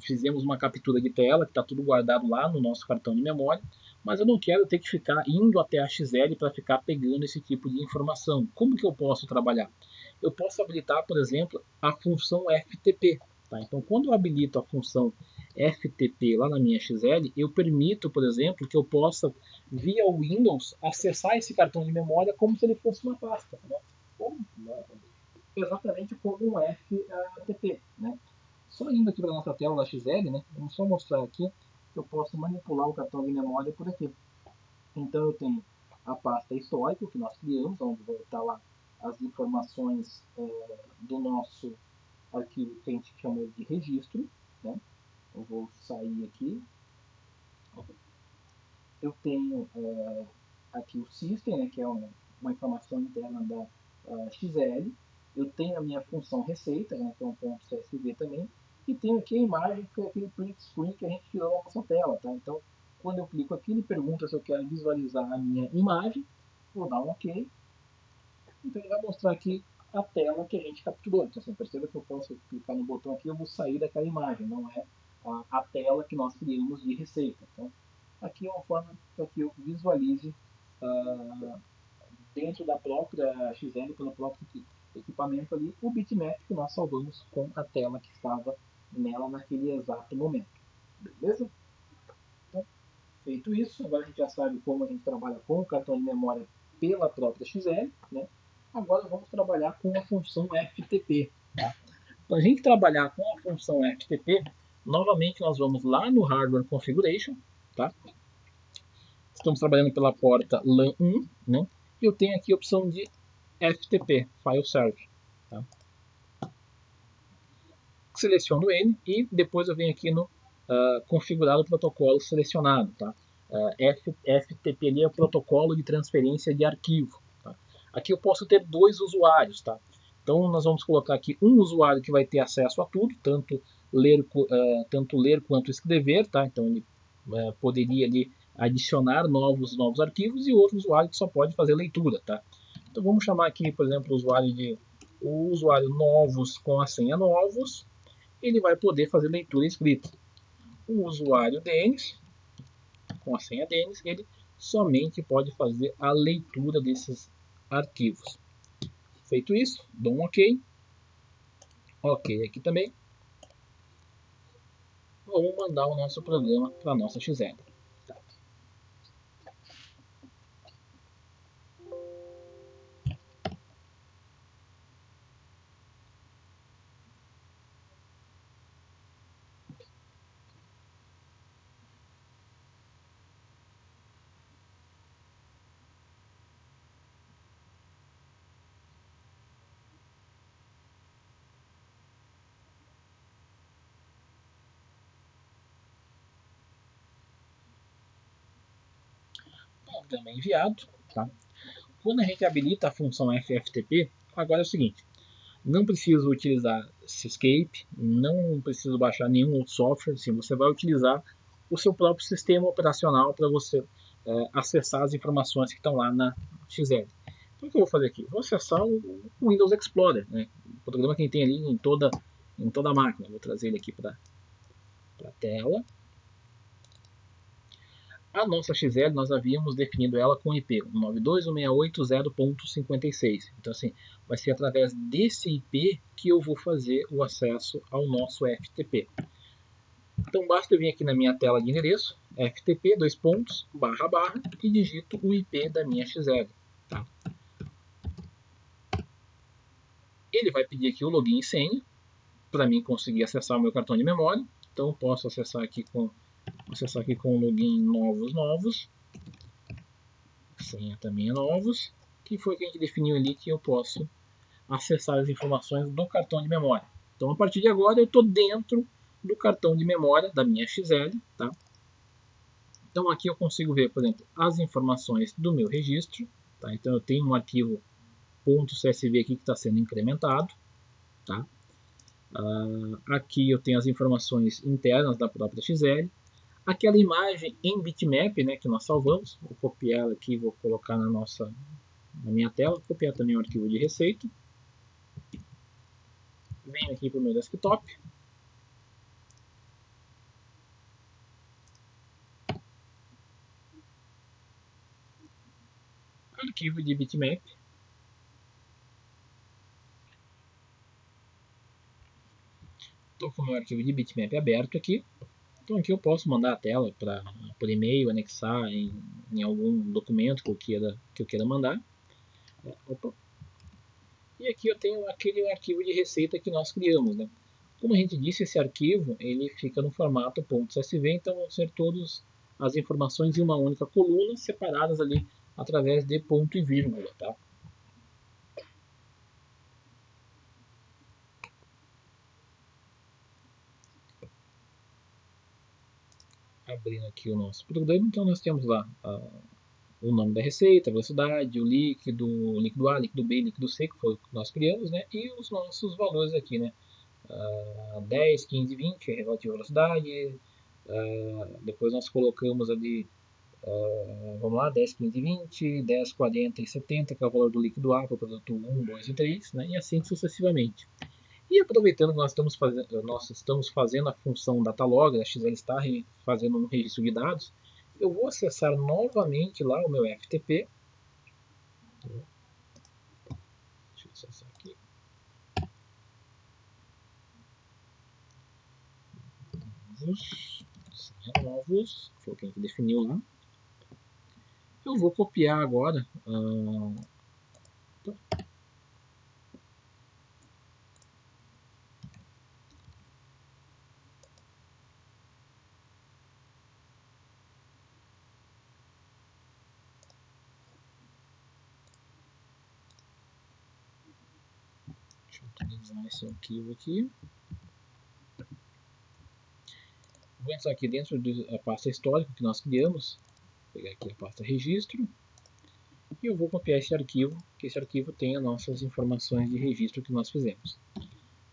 Speaker 1: Fizemos uma captura de tela, que está tudo guardado lá no nosso cartão de memória, mas eu não quero ter que ficar indo até a XL para ficar pegando esse tipo de informação. Como que eu posso trabalhar? Eu posso habilitar, por exemplo, a função FTP. Tá? Então, quando eu habilito a função FTP lá na minha XL, eu permito, por exemplo, que eu possa, via Windows, acessar esse cartão de memória como se ele fosse uma pasta. Né? Exatamente como um FTP. Né? Só indo aqui para a nossa tela da XL, né? Vamos só mostrar aqui que eu posso manipular o cartão de memória por aqui. Então eu tenho a pasta histórico que nós criamos, onde vai estar lá as informações do nosso arquivo que a gente chamou de registro. Né? Eu vou sair aqui. Eu tenho aqui o system, né, que é uma informação interna da XL. Eu tenho a minha função receita, né, que é um ponto CSV também. E tenho aqui a imagem, que foi aquele print screen que a gente tirou na nossa tela. Tá? Então, quando eu clico aqui, ele pergunta se eu quero visualizar a minha imagem. Vou dar um OK. Então, ele vai mostrar aqui a tela que a gente capturou. Então, assim, perceba que eu posso clicar no botão aqui e eu vou sair daquela imagem. Não é a tela que nós criamos de receita. Então, aqui é uma forma para que eu visualize dentro da própria XL, pelo próprio equipamento ali, o bitmap que nós salvamos com a tela que estava nela naquele exato momento. Beleza? Então, feito isso, agora a gente já sabe como a gente trabalha com o cartão de memória pela própria XL. Né? Agora vamos trabalhar com a função FTP. Tá? Para a gente trabalhar com a função FTP, novamente nós vamos lá no Hardware Configuration. Tá? Estamos trabalhando pela porta LAN 1, né? Eu tenho aqui a opção de FTP, File Server. Tá? Seleciono ele e depois eu venho aqui no configurar o protocolo selecionado. Tá? FTP ali é o protocolo de transferência de arquivo. Tá? Aqui eu posso ter dois usuários. Tá? Então nós vamos colocar aqui um usuário que vai ter acesso a tudo, tanto ler quanto escrever. Tá? Então ele poderia ali adicionar novos arquivos, e outro usuário que só pode fazer leitura. Tá? Então vamos chamar aqui, por exemplo, o usuário novos com a senha novos. Ele vai poder fazer leitura e escrita. O usuário Denis, com a senha Denis, ele somente pode fazer a leitura desses arquivos. Feito isso, dou um OK. OK aqui também. Vamos mandar o nosso programa para a nossa XL. programa é enviado. Tá? Quando a gente habilita a função FFTP, agora é o seguinte, não preciso utilizar Syscape, não preciso baixar nenhum outro software, assim, você vai utilizar o seu próprio sistema operacional para você acessar as informações que estão lá na XL. Então o que eu vou fazer aqui? Vou acessar o Windows Explorer, né? O programa que tem ali em toda a máquina. Vou trazer ele aqui para a tela. A nossa XL, nós havíamos definido ela com IP 192.168.0.56. Então, assim, vai ser através desse IP que eu vou fazer o acesso ao nosso FTP. Então, basta eu vir aqui na minha tela de endereço, FTP, e digito o IP da minha XL. Tá? Ele vai pedir aqui o login e senha, para mim conseguir acessar o meu cartão de memória. Então, eu posso acessar aqui com login novos. Senha também é novos, que foi que a gente definiu ali que eu posso acessar as informações do cartão de memória. Então, a partir de agora, eu estou dentro do cartão de memória da minha XL. Tá? Então, aqui eu consigo ver, por exemplo, as informações do meu registro. Tá? Então, eu tenho um arquivo .csv aqui que está sendo incrementado. Tá? Aqui eu tenho as informações internas da própria XL. Aquela imagem em bitmap, né, que nós salvamos, vou copiar ela aqui, vou colocar na minha tela, vou copiar também o arquivo de receita. Venho aqui para o meu desktop. Arquivo de bitmap. Estou com o meu arquivo de bitmap aberto aqui. Então aqui eu posso mandar a tela por e-mail, anexar em algum documento que eu queira mandar. Opa. E aqui eu tenho aquele arquivo de receita que nós criamos, né? Como a gente disse, esse arquivo ele fica no formato .csv, então vão ser todas as informações em uma única coluna, separadas ali através de ponto e vírgula. Tá? Abrindo aqui o nosso programa, então nós temos lá o nome da receita, a velocidade, o líquido A, líquido B, líquido C, que foi o que nós criamos, né? E os nossos valores aqui, né? 10, 15, 20 é relativo à velocidade. Depois nós colocamos ali, vamos lá, 10, 15, 20, 10, 40 e 70, que é o valor do líquido A para o produto 1, 2 e 3, né? E assim sucessivamente. E aproveitando que nós estamos fazendo a função datalog, a XL está fazendo um registro de dados, eu vou acessar novamente lá o meu FTP. Deixa eu acessar aqui. Novos, foi o que a gente definiu lá. Eu vou copiar agora. Deixa eu utilizar esse arquivo aqui. Vou entrar aqui dentro da pasta histórica que nós criamos. Vou pegar aqui a pasta registro. E eu vou copiar esse arquivo, que esse arquivo tem as nossas informações de registro que nós fizemos.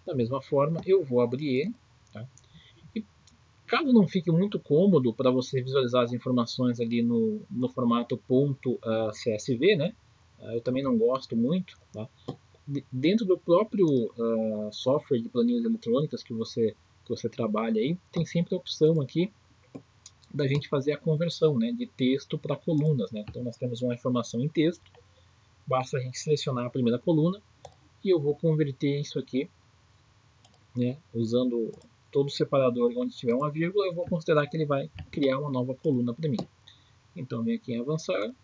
Speaker 1: Da mesma forma, eu vou abrir ele. Tá? E caso não fique muito cômodo para você visualizar as informações ali no formato .csv, né? Eu também não gosto muito. Tá? Dentro do próprio software de planilhas eletrônicas que você trabalha aí, tem sempre a opção aqui da gente fazer a conversão, né, de texto para colunas, né? Então nós temos uma informação em texto, basta a gente selecionar a primeira coluna e eu vou converter isso aqui, né, usando todo o separador onde tiver uma vírgula, eu vou considerar que ele vai criar uma nova coluna para mim. Então venho aqui em avançar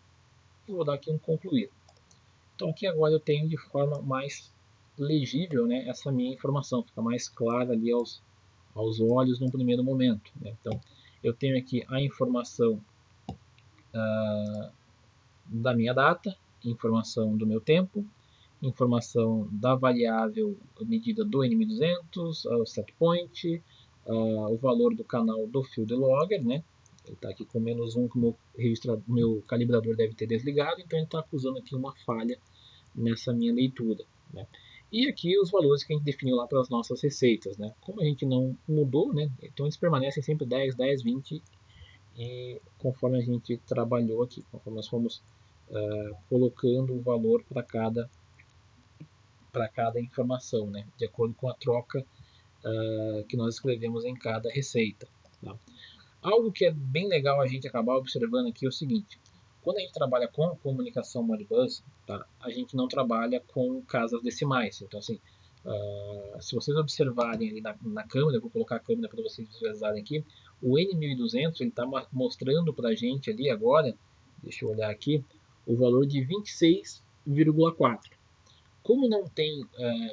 Speaker 1: e vou dar aqui um concluir. Então aqui agora eu tenho de forma mais legível, né, essa minha informação, fica mais clara ali aos olhos num primeiro momento. Né? Então eu tenho aqui a informação da minha data, informação do meu tempo, informação da variável medida do NM200, o set point, o valor do canal do field logger, né? Ele está aqui com -1 que o meu calibrador deve ter desligado, então ele está acusando aqui uma falha nessa minha leitura, né? E aqui os valores que a gente definiu lá para as nossas receitas, né? Como a gente não mudou, né? Então eles permanecem sempre 10, 10, 20 e conforme a gente trabalhou aqui, conforme nós fomos colocando o valor para cada informação, né? De acordo com a troca que nós escrevemos em cada receita. Tá? Algo que é bem legal a gente acabar observando aqui é o seguinte: quando a gente trabalha com comunicação Modbus, tá, a gente não trabalha com casas decimais. Então, assim, se vocês observarem ali na câmera, eu vou colocar a câmera para vocês visualizarem aqui, o N1200 ele está mostrando para a gente ali agora, deixa eu olhar aqui, o valor de 26,4. Como não tem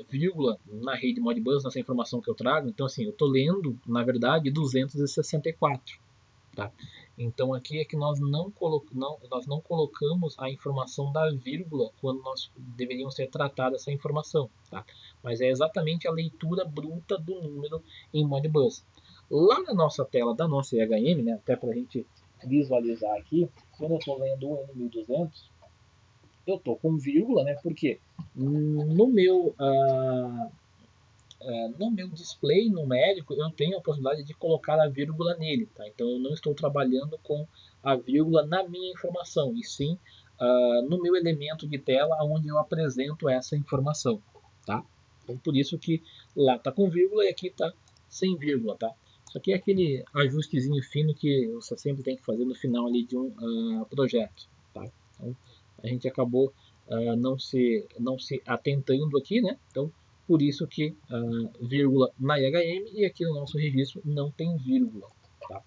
Speaker 1: vírgula na rede Modbus, nessa informação que eu trago, então assim, eu estou lendo, na verdade, 264. Tá? Então aqui é que nós não colocamos a informação da vírgula quando nós deveríamos ter tratado essa informação. Tá? Mas é exatamente a leitura bruta do número em Modbus. Lá na nossa tela da nossa IHM, né, até para a gente visualizar aqui, quando eu estou lendo o N1200, eu estou com vírgula, né? Porque no meu, no meu display numérico eu tenho a possibilidade de colocar a vírgula nele, tá? Então eu não estou trabalhando com a vírgula na minha informação, e sim no meu elemento de tela onde eu apresento essa informação, tá? Então por isso que lá está com vírgula e aqui está sem vírgula, tá? Isso aqui é aquele ajustezinho fino que você sempre tem que fazer no final ali de um projeto, tá? Então, a gente acabou não se atentando aqui, né? Então, por isso que vírgula na IHM e aqui no nosso registro não tem vírgula, tá?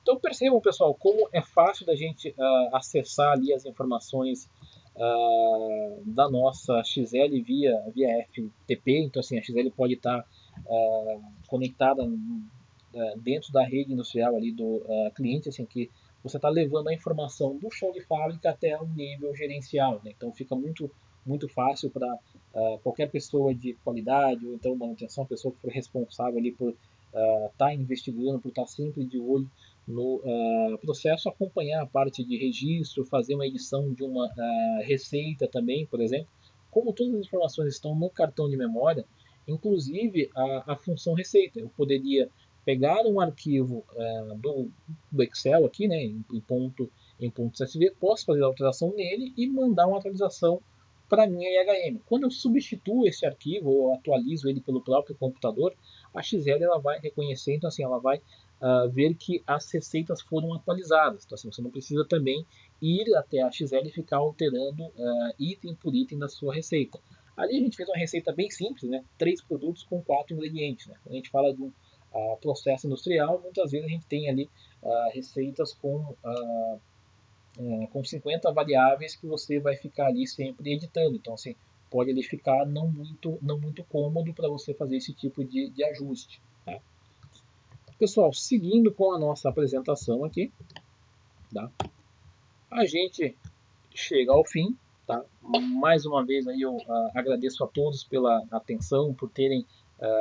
Speaker 1: Então percebam, pessoal, como é fácil da gente acessar ali as informações da nossa XL via FTP. Então assim, a XL pode estar conectada dentro da rede industrial ali do cliente, assim, que você está levando a informação do chão de fábrica até um nível gerencial, né? Então fica muito fácil para qualquer pessoa de qualidade ou então manutenção, pessoa que for responsável ali por estar investigando, por estar sempre de olho no processo, acompanhar a parte de registro, fazer uma edição de uma receita também, por exemplo. Como todas as informações estão no cartão de memória, inclusive a função receita, eu poderia pegar um arquivo do Excel aqui, né, em ponto CSV, posso fazer a alteração nele e mandar uma atualização para a minha IHM. Quando eu substituo esse arquivo ou atualizo ele pelo próprio computador, a XL ela vai reconhecer, então assim, ela vai ver que as receitas foram atualizadas. Então assim, você não precisa também ir até a XL e ficar alterando item por item da sua receita. Ali a gente fez uma receita bem simples, né? 3 produtos com 4 ingredientes. Né? Quando a gente fala de um processo industrial, muitas vezes a gente tem ali receitas com 50 variáveis que você vai ficar ali sempre editando. Então, assim, pode ali ficar não muito cômodo para você fazer esse tipo de ajuste. Tá? Pessoal, seguindo com a nossa apresentação aqui, tá? A gente chega ao fim. Tá? Mais uma vez aí eu agradeço a todos pela atenção, por terem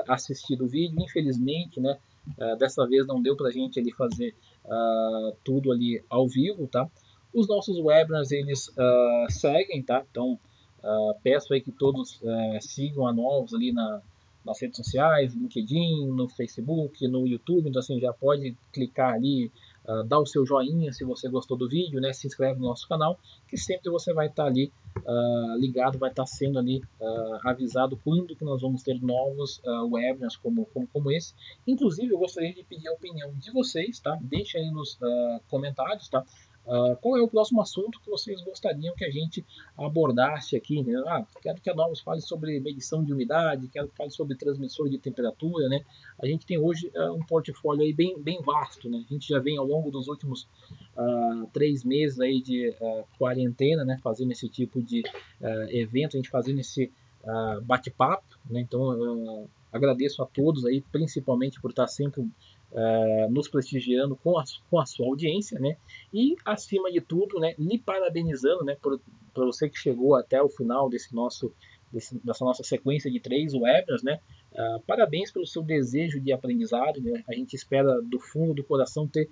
Speaker 1: assistido o vídeo. Infelizmente, né, dessa vez não deu para a gente ali fazer tudo ali ao vivo, tá? Os nossos webinars eles seguem, tá? Então peço aí que todos sigam a Novos ali nas redes sociais, LinkedIn, no Facebook, no YouTube. Então assim, já pode clicar ali, dar o seu joinha se você gostou do vídeo, né? Se inscreve no nosso canal, que sempre você vai estar ali ligado, vai estar sendo ali avisado quando que nós vamos ter novos webinars como esse. Inclusive, eu gostaria de pedir a opinião de vocês, tá? Deixa aí nos comentários, tá? Qual é o próximo assunto que vocês gostariam que a gente abordasse aqui, né? Quero que a Novos fale sobre medição de umidade, quero que fale sobre transmissor de temperatura, né? A gente tem hoje um portfólio aí bem vasto, né? A gente já vem ao longo dos últimos 3 meses aí de quarentena, né? Fazendo esse tipo de evento, a gente fazendo esse bate-papo, né? Então, agradeço a todos aí, principalmente por estar sempre nos prestigiando com a sua audiência, né? E, acima de tudo, né, lhe parabenizando, né, por você que chegou até o final desse nosso dessa nossa sequência de 3 webinars, né? Parabéns pelo seu desejo de aprendizado, né? A gente espera do fundo do coração ter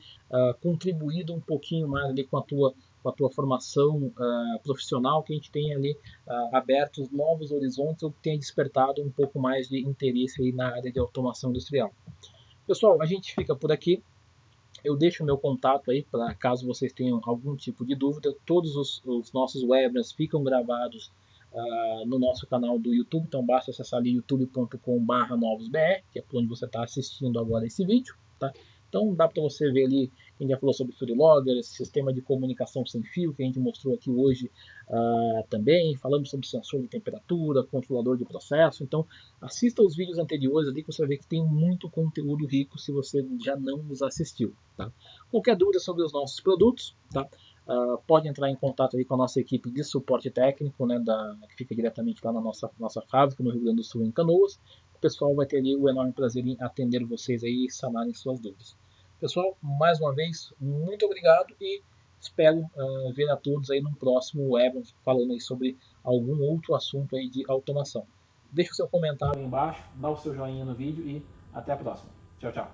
Speaker 1: contribuído um pouquinho mais ali com a tua formação profissional, que a gente tenha ali aberto novos horizontes ou que tenha despertado um pouco mais de interesse aí na área de automação industrial. Pessoal, a gente fica por aqui. Eu deixo o meu contato aí para caso vocês tenham algum tipo de dúvida. Todos os nossos webinars ficam gravados no nosso canal do YouTube, então basta acessar ali youtube.com/novosbr, que é por onde você está assistindo agora esse vídeo, tá? Então dá para você ver ali, quem já falou sobre FuryLogger, esse sistema de comunicação sem fio que a gente mostrou aqui hoje também, falamos sobre sensor de temperatura, controlador de processo, então assista os vídeos anteriores ali que você vai ver que tem muito conteúdo rico se você já não os assistiu, tá? Qualquer dúvida sobre os nossos produtos, tá? Pode entrar em contato aí com a nossa equipe de suporte técnico, né, que fica diretamente lá na nossa fábrica no Rio Grande do Sul, em Canoas. O pessoal vai ter ali o enorme prazer em atender vocês aí e sanarem suas dúvidas. Pessoal, mais uma vez, muito obrigado e espero ver a todos aí no próximo webinar falando aí sobre algum outro assunto aí de automação. Deixe o seu comentário aí embaixo, dá o seu joinha no vídeo e até a próxima. Tchau, tchau.